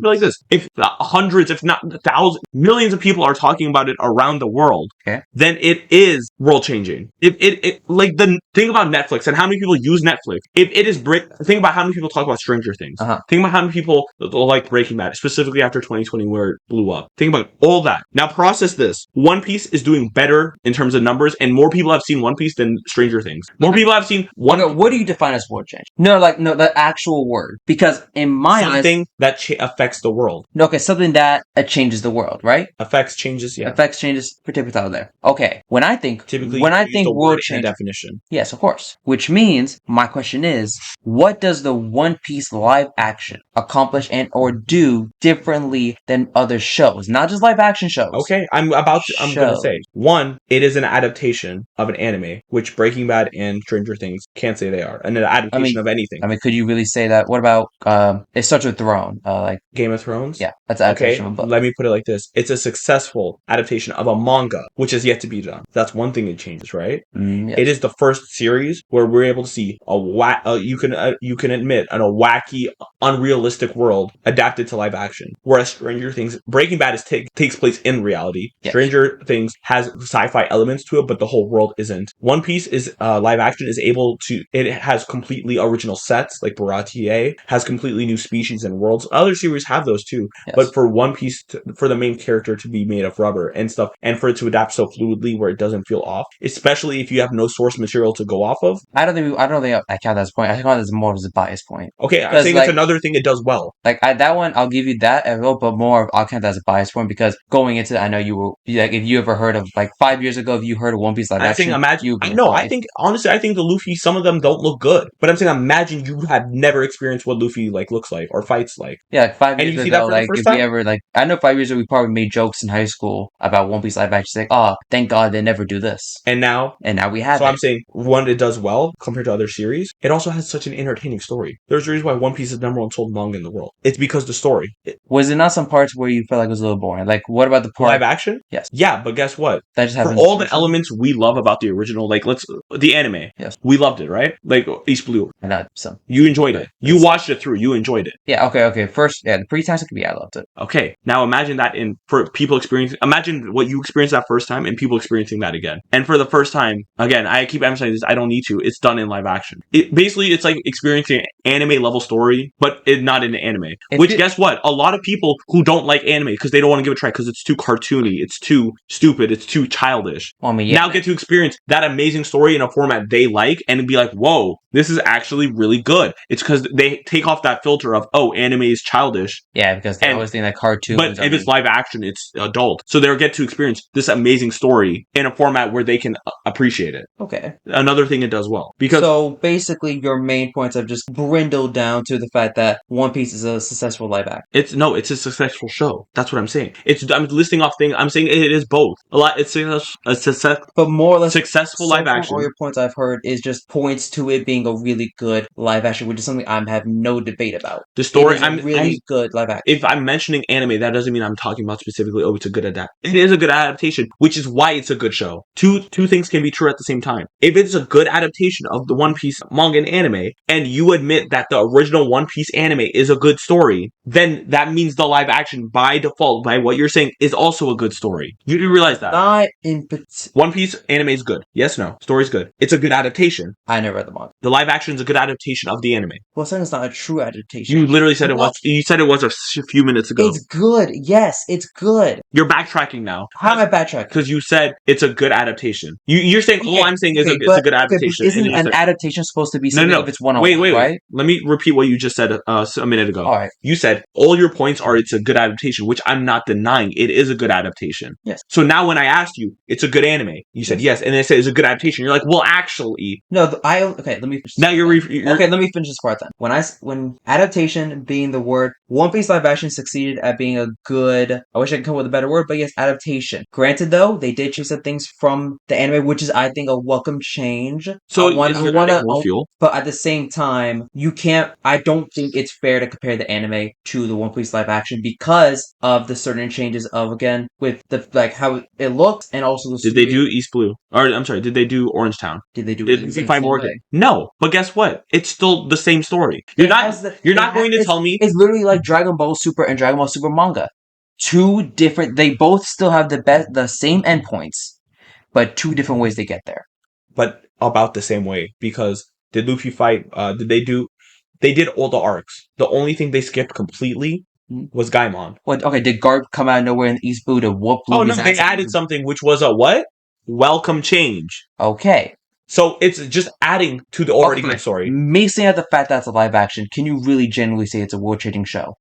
Speaker 2: like this. If hundreds, if not thousands, millions of people are talking about it around the world,
Speaker 3: okay,
Speaker 2: then it is world changing. If it like the thing about Netflix and how many people use Netflix, if it is think about how many people talk about Stranger Things. Think about how many people like Breaking Bad, specifically after 2020 where it blew up. Think about all that. Now process this. One Piece is doing better in terms of numbers, and more people have seen One Piece than Stranger Things. More people have seen One.
Speaker 3: Okay, what do you define as world change? No, the actual word. Because in my eyes,
Speaker 2: something that affects the world.
Speaker 3: No, okay, something that changes the world, right?
Speaker 2: Affects changes, yeah.
Speaker 3: Affects changes. Put out there. Okay, when I think
Speaker 2: Typically,
Speaker 3: world change
Speaker 2: definition.
Speaker 3: Yes, of course. Which means my question is, what does the One Piece live action accomplish and or do differently than other shows? Not just live action shows.
Speaker 2: Okay, I'm going to say. One, it is an adaptation of an anime, which Breaking Bad and Stranger Things can't say they are. An adaptation of anything.
Speaker 3: I mean, could you really say that? What about, it starts with Throne, like
Speaker 2: Game of Thrones?
Speaker 3: Yeah, that's an adaptation of a book.
Speaker 2: Let me put it like this. It's a successful adaptation of a manga, which is yet to be done. That's one thing it changes, right?
Speaker 3: Yes.
Speaker 2: It is the first series where we're able to see you can admit a wacky, unrealistic world adapted to live action. Whereas Stranger Things, Breaking Bad takes place in reality.
Speaker 3: Yes.
Speaker 2: Stranger Things has sci-fi elements to it, but the whole world isn't. One Piece is live action is able to. It has completely original sets, like Baratie, has completely new species and worlds. Other series have those too,
Speaker 3: Yes.
Speaker 2: but for One Piece, for the main character to be made of rubber and stuff, and for it to adapt so fluidly where it doesn't feel off, especially if you have no source material to go off of.
Speaker 3: I don't think I count that as a point. I count that as more as a bias point.
Speaker 2: Okay, I'm saying it's another thing it does well.
Speaker 3: That one, I'll give you that as well, but more I'll count that as a bias point because going into it, I know you were like, if you ever heard of 5 years ago, if you heard of One Piece live action,
Speaker 2: I think honestly, I think the Luffy, some of them don't look good, but I'm saying imagine you have never experienced what Luffy looks like or fights like.
Speaker 3: Yeah, 5 years
Speaker 2: and you
Speaker 3: ago,
Speaker 2: see that for the first time?
Speaker 3: We ever I know 5 years ago we probably made jokes in high school about One Piece live action. It's oh, thank God they never do this.
Speaker 2: And now
Speaker 3: we have.
Speaker 2: So I'm saying one, it does well compared to other series. It also has such an entertaining story. There's a reason why One Piece is the number one sold manga in the world. It's because the story.
Speaker 3: Was it not some parts where you felt like it was a little boring? Like what about the part
Speaker 2: live action?
Speaker 3: Yes.
Speaker 2: Yeah, but guess what?
Speaker 3: That just happened.
Speaker 2: For all the elements we love about the original, the anime.
Speaker 3: Yes.
Speaker 2: We loved it, right? Like East Blue.
Speaker 3: I know some.
Speaker 2: You enjoyed it. You watched it through. You enjoyed it.
Speaker 3: Yeah. Okay. First, the pre-time I loved it.
Speaker 2: Okay. Now imagine that for people experiencing. Imagine what you experienced that first time and people experiencing that again. And for the first time, again, I keep emphasizing this. I don't need to. It's done in live action. It's like experiencing an anime level story, but not in anime. Guess what? A lot of people who don't like anime because they don't want to give it a try because it's too cartoony, it's too stupid, it's too childish.
Speaker 3: Well, I mean, yeah.
Speaker 2: Now get to experience that amazing story in a format they like and be like, whoa, this is actually really good. It's because they take off that filter of, oh, anime is childish.
Speaker 3: Yeah, because they always think that cartoon.
Speaker 2: But if it's live action, it's adult. So they'll get to experience this amazing amazing story in a format where they can appreciate it.
Speaker 4: Okay.
Speaker 2: Another thing it does well. Because
Speaker 4: So basically, your main points have just brindled down to the fact that One Piece is a successful live action.
Speaker 2: it's a successful show. That's what I'm saying. I'm listing off things. I'm saying it is both. It's a success.
Speaker 4: But more or less,
Speaker 2: Successful
Speaker 4: so
Speaker 2: live
Speaker 4: far,
Speaker 2: action.
Speaker 4: all your points I've heard is just points to it being a really good live action, which is something I have no debate about.
Speaker 2: The story.
Speaker 4: It is a really good live action.
Speaker 2: If I'm mentioning anime, that doesn't mean I'm talking about specifically. Oh, it's a good it is a good adaptation, which is why it's a good show. Two things can be true at the same time. If it's a good adaptation of the One Piece manga and anime, and you admit that the original One Piece anime is a good story, then that means the live action by default, by what you're saying, is also a good story. You didn't realize that.
Speaker 4: Not in particular.
Speaker 2: One Piece anime is good. Yes, no. Story's good. It's a good adaptation.
Speaker 4: I never read the manga.
Speaker 2: The live action is a good adaptation of the anime.
Speaker 4: Well, saying it's not a true adaptation.
Speaker 2: You literally said it was. You said it was a few minutes ago.
Speaker 4: It's good. Yes, it's good.
Speaker 2: You're backtracking now.
Speaker 4: How am I backtracking?
Speaker 2: Because you said it's a good adaptation. You're saying all I'm saying is it's a good adaptation.
Speaker 4: Isn't an adaptation supposed to be something if it's one-on-one,
Speaker 2: wait.
Speaker 4: right?
Speaker 2: Let me repeat what you just said a minute ago.
Speaker 4: All right.
Speaker 2: You said all your points are it's a good adaptation, which I'm not denying. It is a good adaptation.
Speaker 4: Yes.
Speaker 2: So now when I asked you, it's a good anime, you said yes, and then I said it's a good adaptation. You're like, well, actually,
Speaker 4: No, okay. Let me finish.
Speaker 2: now you're
Speaker 4: Okay, let me finish this part then. When adaptation being the word, One Piece live action succeeded at being a good. I wish I could come up with a better word, but yes, adaptation. Granted, though, they did change some things from the anime, which is I think a welcome change.
Speaker 2: So
Speaker 4: fuel. But at the same time, you can't. I don't think it's fair to compare the anime to the One Piece live action because of the certain changes of again with the how it looks and also the.
Speaker 2: Did they do East Blue? Or I'm sorry, did they do Orange Town?
Speaker 4: Did they do?
Speaker 2: Did we find more? No, but guess what? It's still the same story. You're not going to tell me
Speaker 4: it's literally like Dragon Ball Super and Dragon Ball Super manga. Two different. They both still have the same endpoints, but two different ways they get there.
Speaker 2: But about the same way, because did Luffy fight? They did all the arcs. The only thing they skipped completely was Gaimon.
Speaker 4: What? Okay, did Garp come out of nowhere in East Blue to whoop Luffy's
Speaker 2: ass? They added something which was a what? Welcome change.
Speaker 4: Okay.
Speaker 2: So it's just adding to the already good story.
Speaker 4: Me saying the fact that's a live action, can you really genuinely say it's a world-changing show?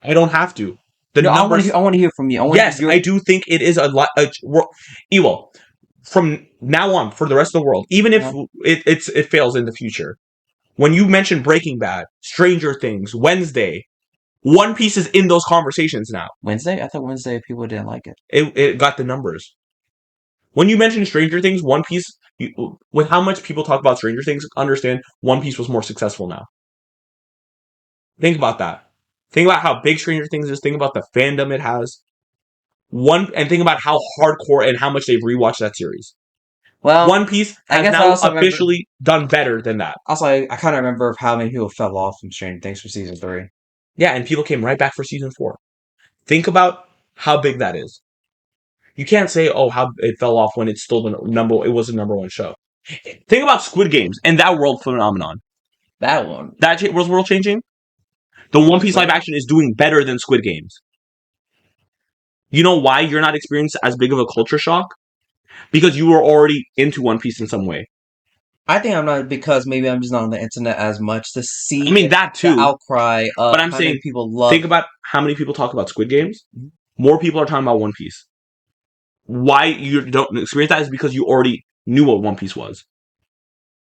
Speaker 2: I don't have to.
Speaker 4: I want to hear from you.
Speaker 2: I do think it is Ewell. From now on, for the rest of the world, even if it fails in the future, when you mention Breaking Bad, Stranger Things, Wednesday, One Piece is in those conversations now.
Speaker 4: Wednesday? I thought Wednesday people didn't like it.
Speaker 2: It got the numbers. When you mention Stranger Things, One Piece, with how much people talk about Stranger Things, understand One Piece was more successful now. Think about that. Think about how big Stranger Things is. Think about the fandom it has. And think about how hardcore and how much they've rewatched that series. Well, One Piece has now officially done better than that.
Speaker 4: Also, I kind of remember how many people fell off from Stranger Things for season 3.
Speaker 2: Yeah, and people came right back for season 4. Think about how big that is. You can't say, oh, how it fell off when it's still it was a number one show. Think about Squid Games and that world phenomenon.
Speaker 4: That one.
Speaker 2: That was world changing. The One Piece live action is doing better than Squid Games. You know why you're not experiencing as big of a culture shock? Because you were already into One Piece in some way.
Speaker 4: I think I'm not, because maybe I'm just not on the internet as much to see.
Speaker 2: I mean, that too.
Speaker 4: The outcry of
Speaker 2: but I'm saying,
Speaker 4: people love.
Speaker 2: Think about how many people talk about Squid Games. Mm-hmm. More people are talking about One Piece. Why you don't experience that is because you already knew what One Piece was.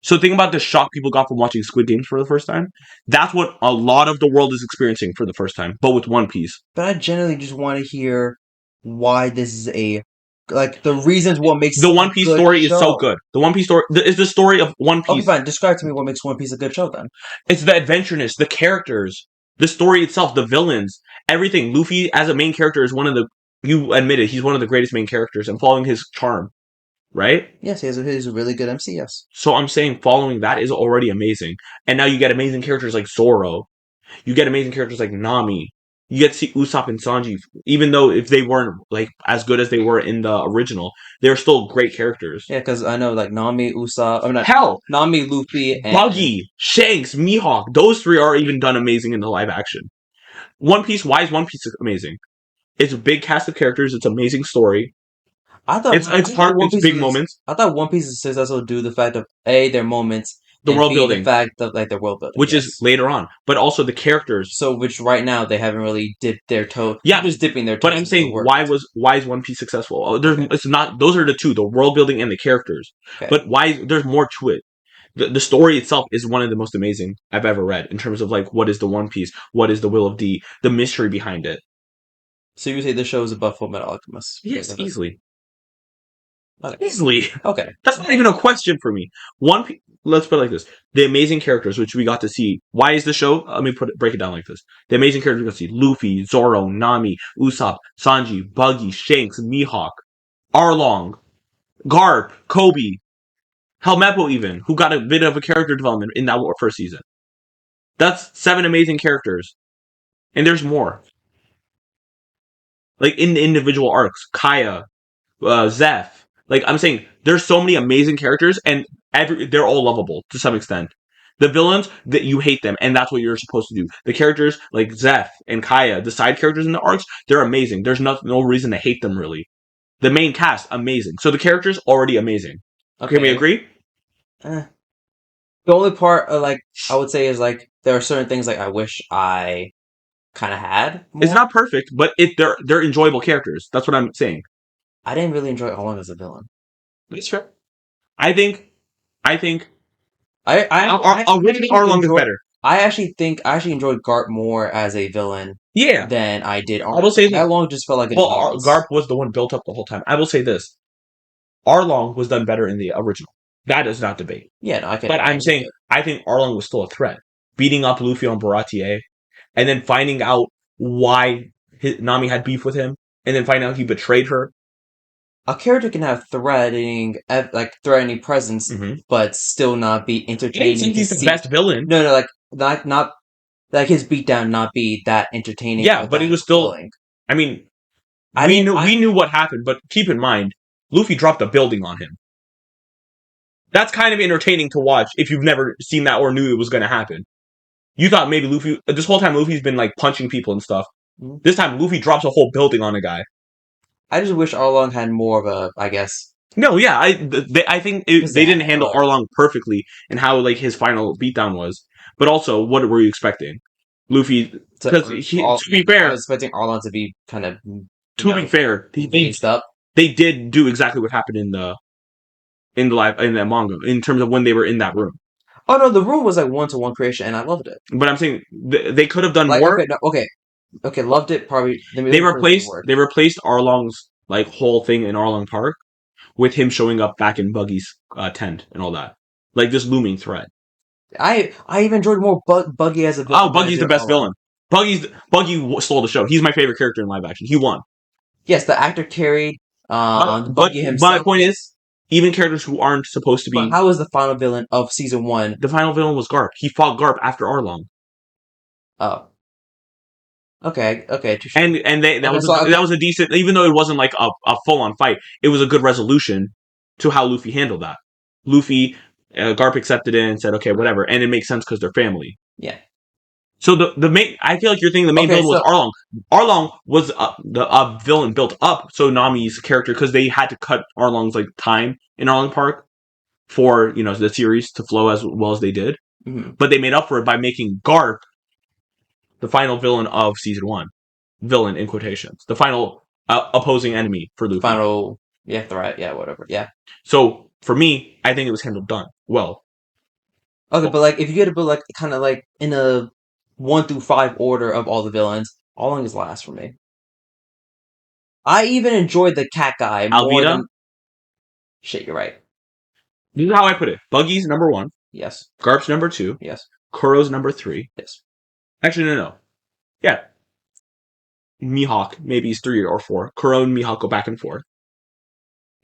Speaker 2: So think about the shock people got from watching Squid Games for the first time. That's what a lot of the world is experiencing for the first time, but with One Piece.
Speaker 4: But I generally just want to hear why this is the reasons what makes
Speaker 2: the One Piece story is so good. The One Piece story is the story of One Piece.
Speaker 4: Okay, fine. Describe to me what makes One Piece a good show then.
Speaker 2: It's the adventureness, the characters, the story itself, the villains, everything. Luffy as a main character is you admitted he's one of the greatest main characters, and following his charm, right?
Speaker 4: Yes, he's a really good MC, yes.
Speaker 2: So I'm saying following that is already amazing. And now you get amazing characters like Zoro. You get amazing characters like Nami. You get to see Usopp and Sanji, even though if they weren't as good as they were in the original, they're still great characters.
Speaker 4: Yeah, because I know Nami, Usopp, Nami, Luffy, and
Speaker 2: Buggy, Shanks, Mihawk. Those three are even done amazing in the live action. One Piece. Why is One Piece amazing? It's a big cast of characters. It's an amazing story.
Speaker 4: I thought
Speaker 2: it's big moments.
Speaker 4: I thought One Piece is successful due to the fact of their moments
Speaker 2: The
Speaker 4: and
Speaker 2: world
Speaker 4: B,
Speaker 2: building.
Speaker 4: the fact of like the world building,
Speaker 2: which
Speaker 4: yes.
Speaker 2: is later on, but also the characters.
Speaker 4: So, which right now they haven't really dipped their toe.
Speaker 2: Yeah,
Speaker 4: just dipping their toes.
Speaker 2: But I'm
Speaker 4: into
Speaker 2: saying,
Speaker 4: the work.
Speaker 2: why is One Piece successful?
Speaker 4: Okay.
Speaker 2: It's not. Those are the two: the world building and the characters.
Speaker 4: Okay.
Speaker 2: But there's more to it. The story itself is one of the most amazing I've ever read in terms of like what is the One Piece, what is the Will of D, the mystery behind it.
Speaker 4: So you would say the show is above Fullmetal Alchemist?
Speaker 2: Yes, easily.
Speaker 4: Okay.
Speaker 2: Easily.
Speaker 4: Okay.
Speaker 2: That's not even a question for me. Let's put it like this: the amazing characters, which we got to see. Why is the show? Let me break it down like this: the amazing characters we got to see: Luffy, Zoro, Nami, Usopp, Sanji, Buggy, Shanks, Mihawk, Arlong, Garp, Kobe, Helmeppo, even who got a bit of a character development in that first season. That's 7 amazing characters, and there's more. Like in the individual arcs, Kaya, Zeph. Like I'm saying, there's so many amazing characters, and they're all lovable to some extent. The villains, that you hate them, and that's what you're supposed to do. The characters like Zeph and Kaya, the side characters in the arcs, they're amazing. There's no reason to hate them really. The main cast, amazing. So the characters already amazing. Okay. Can we agree?
Speaker 4: The only part, like I would say, is like there are certain things like I wish I kind of had. More.
Speaker 2: It's not perfect, but they're enjoyable characters. That's what I'm saying.
Speaker 4: I didn't really enjoy Arlong as a villain.
Speaker 2: That's fair. I think
Speaker 4: originally
Speaker 2: Arlong is better.
Speaker 4: I actually enjoyed Garp more as a villain.
Speaker 2: Yeah.
Speaker 4: Than I did Arlong.
Speaker 2: I will say
Speaker 4: Arlong just felt like
Speaker 2: Garp was the one built up the whole time. I will say this: Arlong was done better in the original. That is not debate.
Speaker 4: Yeah, no, I can.
Speaker 2: But I'm saying I think Arlong was still a threat, beating up Luffy on Baratier, and then finding out why Nami had beef with him, and then finding out he betrayed her.
Speaker 4: A character can have threatening presence, but still not be entertaining. I think
Speaker 2: he's the best villain.
Speaker 4: No, like not like his beatdown not be that entertaining.
Speaker 2: Yeah, but he was still. Thrilling. I mean, we knew what happened, but keep in mind, Luffy dropped a building on him. That's kind of entertaining to watch if you've never seen that or knew it was going to happen. You thought maybe Luffy. This whole time, Luffy's been like punching people and stuff. Mm-hmm. This time, Luffy drops a whole building on a guy.
Speaker 4: I just wish Arlong had more of a, I guess.
Speaker 2: No, yeah, I think they didn't handle Arlong perfectly and how like his final beatdown was. But also, what were you expecting? Luffy, because to be fair,
Speaker 4: I was expecting Arlong to be kind of.
Speaker 2: To be fair, they did do exactly what happened in the manga in terms of when they were in that room.
Speaker 4: Oh no, the room was like 1-to-1 creation, and I loved it.
Speaker 2: But I'm saying they could have done more.
Speaker 4: Okay, loved it. Probably
Speaker 2: they replaced Arlong's like whole thing in Arlong Park with him showing up back in Buggy's tent and all that, like this looming threat.
Speaker 4: I even enjoyed more Buggy as a villain.
Speaker 2: Oh, Buggy's the best villain. Buggy stole the show. He's my favorite character in live action. He won.
Speaker 4: Yes, the actor carried Buggy himself.
Speaker 2: My point is, even characters who aren't supposed to be.
Speaker 4: But how was the final villain of season 1?
Speaker 2: The final villain was Garp. He fought Garp after Arlong.
Speaker 4: Oh. Okay.
Speaker 2: And that was a decent, even though it wasn't like a full on fight. It was a good resolution to how Luffy handled that. Garp accepted it and said, okay, whatever, and it makes sense because they're family.
Speaker 4: Yeah.
Speaker 2: So the main, I feel like you're thinking the main villain was Arlong. Arlong was the villain built up. So Nami's character, because they had to cut Arlong's like time in Arlong Park for the series to flow as well as they did. Mm-hmm. But they made up for it by making Garp the final villain of season 1. Villain in quotations. The final opposing enemy for Luffy.
Speaker 4: Final, threat, whatever, yeah.
Speaker 2: So for me, I think it was handled well.
Speaker 4: Okay, but like if you get to build like kind of like in a 1 through 5 order of all the villains, Arlong is last for me. I even enjoyed the cat guy more than... Shit, you're right.
Speaker 2: This is how I put it. Buggy's number 1.
Speaker 4: Yes.
Speaker 2: Garp's number 2.
Speaker 4: Yes.
Speaker 2: Kuro's number 3.
Speaker 4: Yes.
Speaker 2: Actually, no. Yeah. Mihawk, maybe he's 3 or 4. Kuro and Mihawk go back and forth.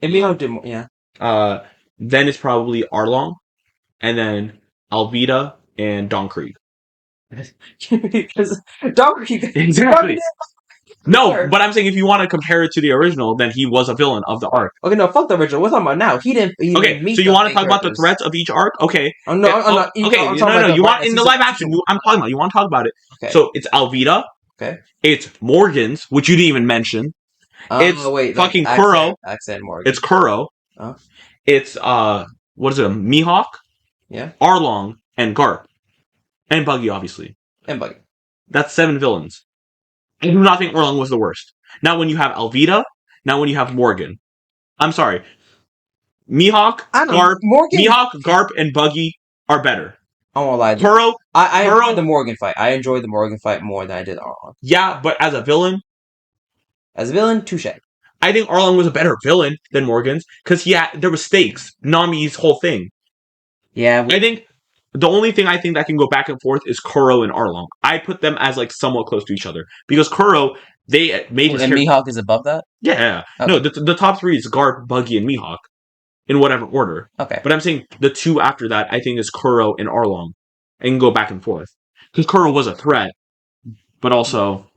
Speaker 4: And Mihawk did more, yeah.
Speaker 2: Then it's probably Arlong, and then Alvida and Don Krieg.
Speaker 4: Because Don Krieg...
Speaker 2: Exactly. No, but I'm saying if you want to compare it to the original, then he was a villain of the arc.
Speaker 4: Okay, no, fuck the original. We're talking about now. He didn't
Speaker 2: so you want to talk about the threats of each arc? Okay.
Speaker 4: I'm not.
Speaker 2: No. You want in the live action? I'm talking about. You want to talk about it? Okay. So it's Alvida.
Speaker 4: Okay.
Speaker 2: It's Morgan's, which you didn't even mention. It's fucking Kuro.
Speaker 4: Accent Morgan.
Speaker 2: It's Kuro. It's what is it? Mihawk.
Speaker 4: Yeah.
Speaker 2: Arlong, and Garp. And Buggy, obviously.
Speaker 4: And Buggy.
Speaker 2: That's 7 villains. I do not think Arlong was the worst. Not when you have Alvida, not when you have Morgan. I'm sorry. Mihawk,
Speaker 4: Morgan.
Speaker 2: Garp, and Buggy are better.
Speaker 4: I won't lie.
Speaker 2: Kuro,
Speaker 4: I enjoyed the Morgan fight. I enjoyed the Morgan fight more than I did Arlong.
Speaker 2: yeah, but as a villain,
Speaker 4: As a villain, touche.
Speaker 2: I think Arlong was a better villain than Morgan's because there was stakes. Nami's whole thing.
Speaker 4: Yeah.
Speaker 2: I think the only thing I think that can go back and forth is Kuro and Arlong. I put them as like somewhat close to each other because Kuro, they made his
Speaker 3: And Mihawk is above that?
Speaker 2: Yeah.
Speaker 3: Okay.
Speaker 2: No, the top 3 is Garp, Buggy, and Mihawk in whatever order.
Speaker 3: Okay.
Speaker 2: But I'm saying the 2 after that, I think is Kuro and Arlong, and can go back and forth because Kuro was a threat, but also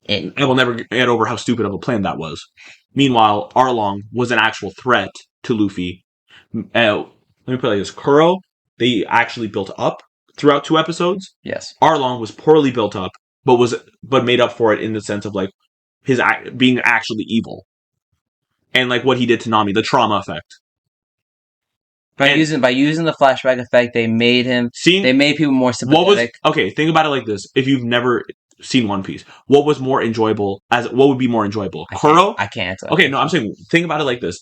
Speaker 2: I will never get over how stupid of a plan that was. Meanwhile, Arlong was an actual threat to Luffy. Let me put it like this: Kuro, they actually built up throughout 2 episodes.
Speaker 3: Yes.
Speaker 2: Arlong was poorly built up, but made up for it in the sense of like his being actually evil, and like what he did to Nami, the trauma effect.
Speaker 3: By using the flashback effect, they made people more sympathetic.
Speaker 2: Think about it like this: if you've never seen One Piece, what would be more enjoyable? Kuro?
Speaker 3: I can't.
Speaker 2: Okay, no, I'm saying think about it like this: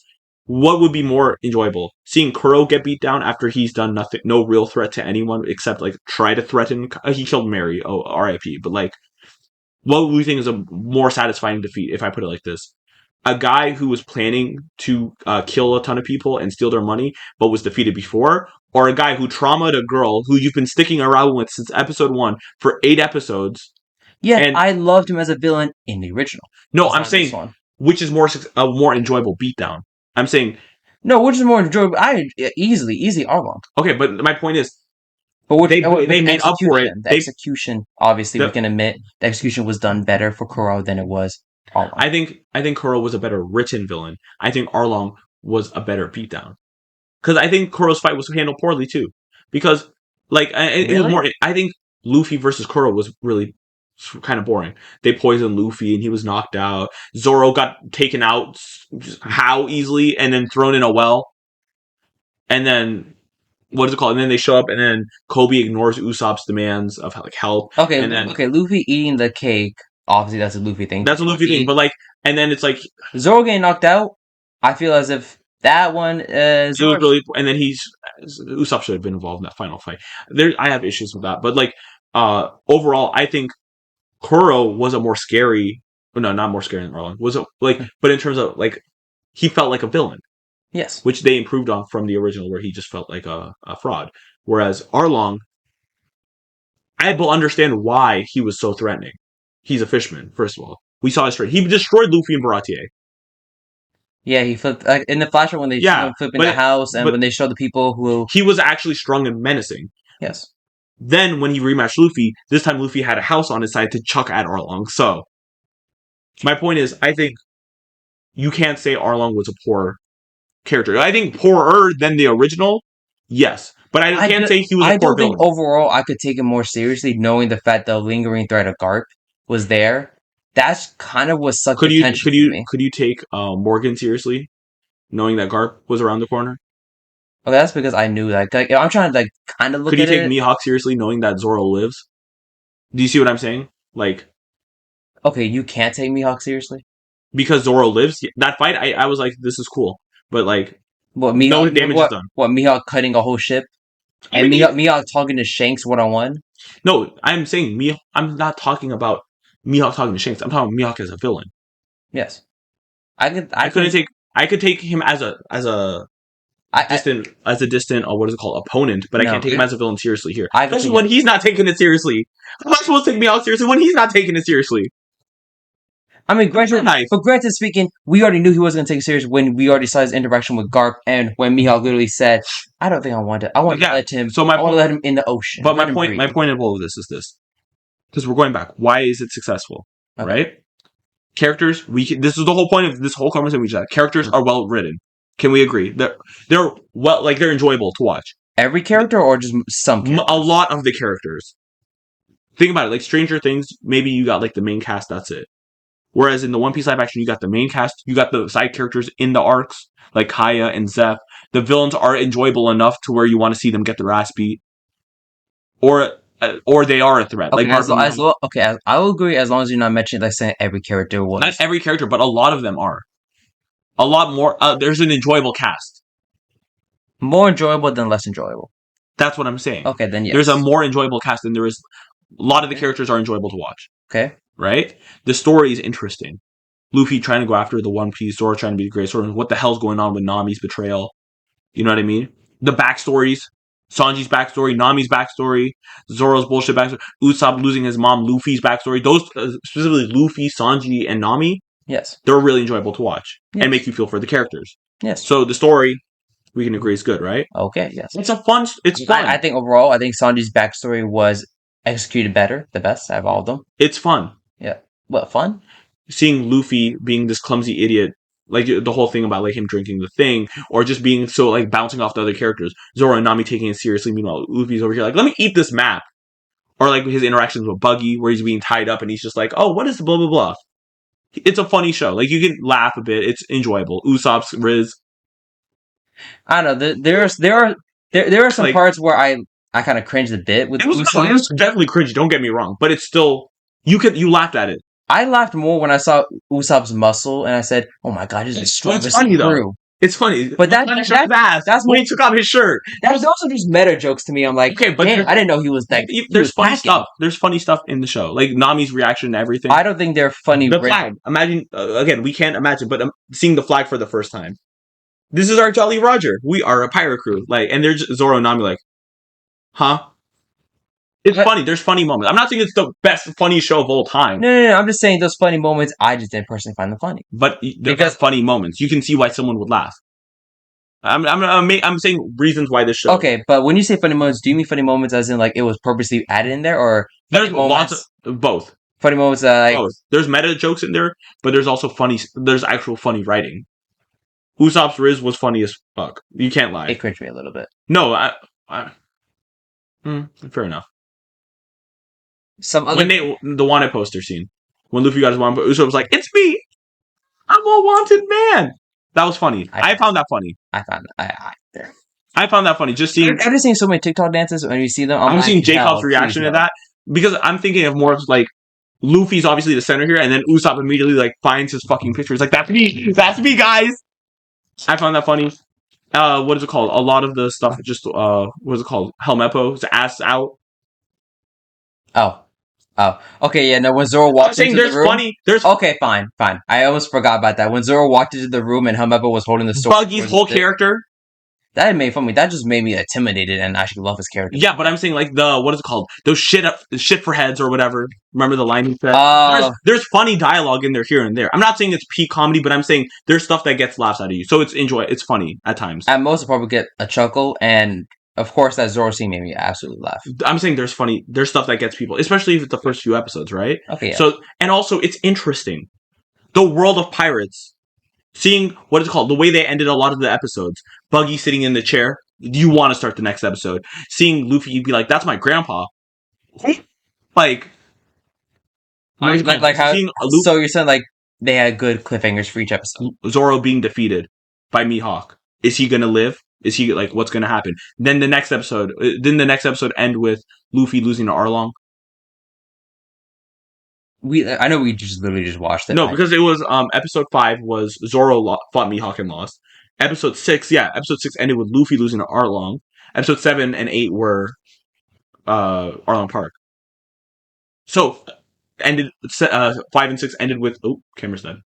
Speaker 2: what would be more enjoyable? Seeing Kuro get beat down after he's done nothing, no real threat to anyone except like try to threaten. He killed Mary. Oh, R.I.P. But like, what would we think is a more satisfying defeat? If I put it like this: a guy who was planning to kill a ton of people and steal their money, but was defeated before, or a guy who traumatized a girl who you've been sticking around with since episode 1 for 8 episodes.
Speaker 3: Yeah, and I loved him as a villain in the original.
Speaker 2: No, I'm saying which is a more enjoyable beatdown. I'm saying
Speaker 3: no, which is more enjoyable. Easy Arlong.
Speaker 2: Okay, but my point is,
Speaker 3: they made up for it. The execution, obviously, we can admit the execution was done better for Kuro than it was Arlong.
Speaker 2: I think Kuro was a better written villain. I think Arlong was a better beatdown because I think Kuro's fight was handled poorly too. Because it was more. I think Luffy versus Kuro was really kind of boring. They poisoned Luffy and he was knocked out. Zoro got taken out how easily and then thrown in a well. And then what is it called? And then they show up and then Kobe ignores Usopp's demands of like help.
Speaker 3: Okay,
Speaker 2: and then,
Speaker 3: Luffy eating the cake. Obviously, that's a Luffy thing.
Speaker 2: That's a Luffy thing, but like, and then it's like
Speaker 3: Zoro getting knocked out. I feel as if that one is.
Speaker 2: It was really, and then Usopp should have been involved in that final fight. I have issues with that, but like, overall, I think Kuro was a more scary. No, not more scary than Arlong. But in terms of like, he felt like a villain.
Speaker 3: Yes,
Speaker 2: which they improved on from the original, where he just felt like a fraud. Whereas Arlong, I will understand why he was so threatening. He's a fisherman, first of all. We saw his trade. He destroyed Luffy and Baratier.
Speaker 3: Yeah, he flipped in the flashback when they showed him flipping the house, and when they showed the people who
Speaker 2: he was actually strong and menacing.
Speaker 3: Yes.
Speaker 2: Then when he rematched Luffy, this time Luffy had a house on his side to chuck at Arlong. So my point is, I think you can't say Arlong was a poor character. I think poorer than the original, yes. But I can't say he was a poor villain.
Speaker 3: I don't think overall I could take it more seriously knowing the fact the lingering threat of Garp was there. That's kind of what sucked the tension for me.
Speaker 2: Could you take Morgan seriously, knowing that Garp was around the corner?
Speaker 3: Well, that's because I knew that. Like, I'm trying to kind of look at it.
Speaker 2: Could you take Mihawk seriously, knowing that Zoro lives? Do you see what I'm saying? Like,
Speaker 3: okay, you can't take Mihawk seriously
Speaker 2: because Zoro lives. That fight, I was like, this is cool. But like,
Speaker 3: Mihawk,
Speaker 2: no damage is done.
Speaker 3: What, Mihawk cutting a whole ship? And Mihawk talking to Shanks one-on-one?
Speaker 2: No, I'm saying Mihawk. I'm not talking about Mihawk talking to Shanks. I'm talking Mihawk as a villain.
Speaker 3: Yes.
Speaker 2: I could take him as a distant or what is it called, opponent, but I can't take him as a villain seriously here. Especially when he's not taking it seriously. How am I supposed to take Mihawk seriously when he's not taking it seriously?
Speaker 3: I mean, granted speaking, we already knew he wasn't going to take it serious when we already saw his interaction with Garp, and when Mihawk literally said, "I don't think I want to. I want to let him. I want to let him in the ocean."
Speaker 2: But my point of all of this is this, because we're going back. Why is it successful? Okay. Right? Characters. This is the whole point of this whole conversation. Characters are well written. Can we agree? They're enjoyable to watch.
Speaker 3: Every character, or just some characters?
Speaker 2: A lot of the characters. Think about it. Like Stranger Things, maybe you got like the main cast. That's it. Whereas in the One Piece live action, you got the main cast, you got the side characters in the arcs, like Kaya and Zeph. The villains are enjoyable enough to where you want to see them get their ass beat, or they are a threat.
Speaker 3: Okay,
Speaker 2: Like
Speaker 3: I will agree as long as you're not mentioning like saying every character was.
Speaker 2: not every character, but a lot of them are. A lot more. There's an enjoyable cast.
Speaker 3: More enjoyable than less enjoyable.
Speaker 2: That's what I'm saying.
Speaker 3: Okay, then yes.
Speaker 2: There's a more enjoyable cast than there is. A lot of the characters are enjoyable to watch.
Speaker 3: Okay.
Speaker 2: Right? The story is interesting. Luffy trying to go after the One Piece, Zoro trying to be the Great Sword. What the hell's going on with Nami's betrayal? You know what I mean? The backstories. Sanji's backstory, Nami's backstory, Zoro's bullshit backstory, Usopp losing his mom, Luffy's backstory. Those, specifically Luffy, Sanji, and Nami,
Speaker 3: yes,
Speaker 2: they're really enjoyable to watch
Speaker 3: yes.
Speaker 2: and make you feel for the characters.
Speaker 3: Yes.
Speaker 2: So the story, we can agree, is good, right?
Speaker 3: Okay, yes.
Speaker 2: It's fun.
Speaker 3: I think overall, I think Sanji's backstory was executed better, the best out of all of them.
Speaker 2: It's fun.
Speaker 3: Yeah. What, fun?
Speaker 2: Seeing Luffy being this clumsy idiot, like the whole thing about like him drinking the thing, or just being so like bouncing off the other characters. Zoro and Nami taking it seriously, meanwhile Luffy's over here like, let me eat this map. Or like his interactions with Buggy, where he's being tied up and he's just like, oh, what is blah blah blah. It's a funny show. Like you can laugh a bit. It's enjoyable. Usopp's Riz.
Speaker 3: I don't know. There are some
Speaker 2: like,
Speaker 3: parts where I kind of cringed a bit with Usopp.
Speaker 2: It was definitely cringy. Don't get me wrong, but it's still you laughed at it.
Speaker 3: I laughed more when I saw Usopp's muscle, and I said, "Oh my god, he's the strongest
Speaker 2: It's funny
Speaker 3: crew."
Speaker 2: Though. It's funny,
Speaker 3: but that's
Speaker 2: when he took off his shirt.
Speaker 3: That's also just meta jokes to me. I'm like, okay, but damn, I didn't know he was that.
Speaker 2: There's funny stuff. There's funny stuff in the show, like Nami's reaction to everything.
Speaker 3: I don't think they're funny.
Speaker 2: The flag. Imagine again. We can't imagine, but seeing the flag for the first time. This is our Jolly Roger. We are a pirate crew. Like, and there's Zoro and Nami like, huh? It's funny. There's funny moments. I'm not saying it's the best funny show of all time.
Speaker 3: No. I'm just saying those funny moments. I just didn't personally find them funny.
Speaker 2: But because funny moments, you can see why someone would laugh. I'm saying reasons why this show.
Speaker 3: Okay, but when you say funny moments, do you mean funny moments as in like it was purposely added in there, or
Speaker 2: there's lots of both.
Speaker 3: Funny moments like
Speaker 2: both. There's meta jokes in there, but there's also funny. There's actual funny writing. Usopp's Riz was funny as fuck. You can't lie.
Speaker 3: It cringed me a little bit.
Speaker 2: No, fair enough.
Speaker 3: Some other
Speaker 2: the wanted poster scene when Luffy got his wanted poster, Usopp was like, "It's me, I'm a wanted man." That was funny. I found that funny. I found that funny. Just seeing.
Speaker 3: I'm just seeing so many TikTok dances when you see them.
Speaker 2: I'm seeing Jacob's reaction to that because I'm thinking of more of like Luffy's obviously the center here, and then Usopp immediately like finds his fucking picture. He's like, "That's me, guys." I found that funny. What is it called? A lot of the stuff just what is it called? Helmeppo, his ass out.
Speaker 3: Oh, okay, yeah. No, when Zoro walked into the room, okay, fine. I almost forgot about that. When Zoro walked into the room and Helmeppo was holding the sword.
Speaker 2: Buggy's whole character.
Speaker 3: That made fun of me. That just made me intimidated and actually love his character.
Speaker 2: Yeah, but I'm saying like what is it called? Those shit for heads or whatever. Remember the line he said? There's funny dialogue in there here and there. I'm not saying it's peak comedy, but I'm saying there's stuff that gets laughs out of you. So it's funny at times.
Speaker 3: At most, I'll probably get a chuckle, and of course, that Zoro scene made me absolutely laugh.
Speaker 2: I'm saying there's stuff that gets people, especially if it's the first few episodes, right?
Speaker 3: Okay. Yeah.
Speaker 2: So and also it's interesting, the world of pirates. Seeing what is it called? The way they ended a lot of the episodes. Buggy sitting in the chair. You want to start the next episode. Seeing Luffy, you'd be like, "That's my grandpa." Like
Speaker 3: how? So you're saying like they had good cliffhangers for each episode.
Speaker 2: Zoro being defeated by Mihawk. Is he gonna live? Is he like what's gonna happen? Then the next episode end with Luffy losing to Arlong.
Speaker 3: I know we just literally watched it.
Speaker 2: No, because it was episode 5 was Zoro fought Mihawk and lost. Episode 6 ended with Luffy losing to Arlong. Episode 7 and 8 were Arlong Park. So ended 5 and 6 ended with camera's dead.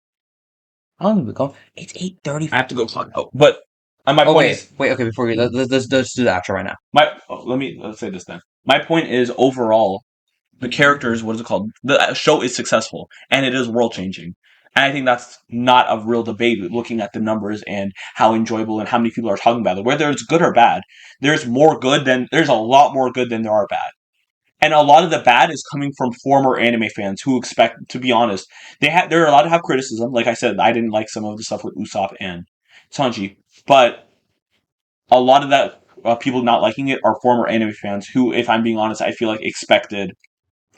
Speaker 3: How long have we gone? It's 8:30.
Speaker 2: I have to go clock out. But my point is,
Speaker 3: wait. Okay, before you let's do the outro right now.
Speaker 2: Let's say this then. My point is overall. The characters, what is it called? The show is successful, and it is world-changing. And I think that's not a real debate, looking at the numbers and how enjoyable and how many people are talking about it. Whether it's good or bad, there's a lot more good than there are bad. And a lot of the bad is coming from former anime fans who expect, to be honest, they're allowed to have criticism. Like I said, I didn't like some of the stuff with Usopp and Sanji, but a lot of that people not liking it are former anime fans who, if I'm being honest, I feel like expected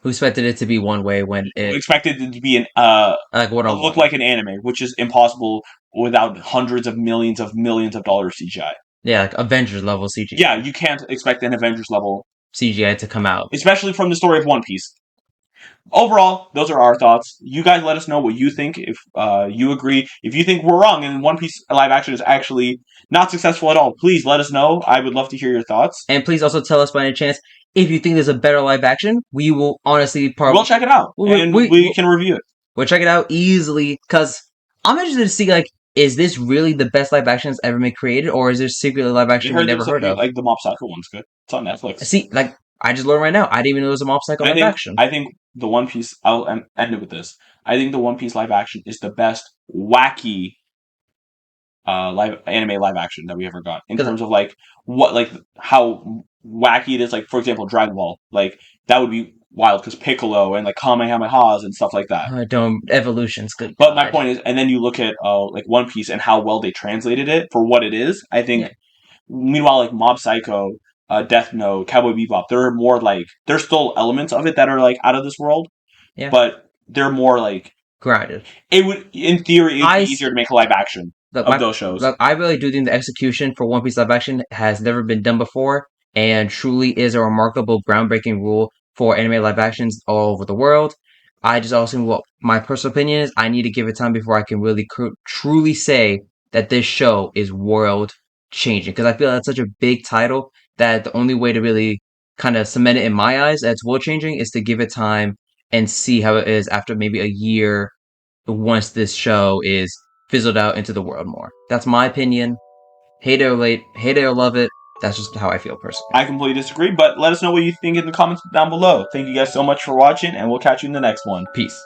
Speaker 2: it to be one way when it expected it to be look like an anime, which is impossible without hundreds of millions of dollars CGI.
Speaker 4: Yeah, like Avengers level CGI.
Speaker 2: Yeah, you can't expect an Avengers level
Speaker 4: CGI to come out.
Speaker 2: especially from the story of One Piece. Overall, those are our thoughts. You guys let us know what you think. If you agree, if you think we're wrong and One Piece live action is actually not successful at all, please let us know. I would love to hear your thoughts.
Speaker 4: And please also tell us by any chance if you think there's a better live action. We will honestly
Speaker 2: We'll check it out and we can review it.
Speaker 4: We'll check it out easily because I'm interested to see like, is this really the best live action that's ever been created, or is there secretly live action we never heard of?
Speaker 2: Like the Mob Psycho one's good. It's on Netflix.
Speaker 4: See, like I just learned right now, I didn't even know there was a Mob Psycho live action.
Speaker 2: I think the One Piece. I'll end it with this. I think the One Piece live action is the best wacky anime live action that we ever got in terms of like how wacky it is. Like for example, Dragon Ball. Like that would be wild because Piccolo and like Kamehamehas and stuff like that.
Speaker 4: Evolution's good.
Speaker 2: But my point is, and then you look at like One Piece and how well they translated it for what it is. I think. Yeah. Meanwhile, like Mob Psycho, Death Note, Cowboy Bebop, there are more like there's still elements of it that are like out of this world. Yeah. But they're more like
Speaker 4: grounded.
Speaker 2: It would, in theory, it'd be easier to make a live action of those shows.
Speaker 4: Look, I really do think the execution for One Piece live action has never been done before, and truly is a remarkable, groundbreaking rule for anime live actions all over the world. I just also, what my personal opinion is, I need to give it time before I can really truly say that this show is world changing, because I feel that's such a big title that the only way to really kind of cement it in my eyes that it's world changing is to give it time and see how it is after maybe a year once this show is fizzled out into the world more. That's my opinion. Hate it or love it. That's just how I feel personally.
Speaker 2: I completely disagree, but let us know what you think in the comments down below. Thank you guys so much for watching, and we'll catch you in the next one.
Speaker 4: Peace.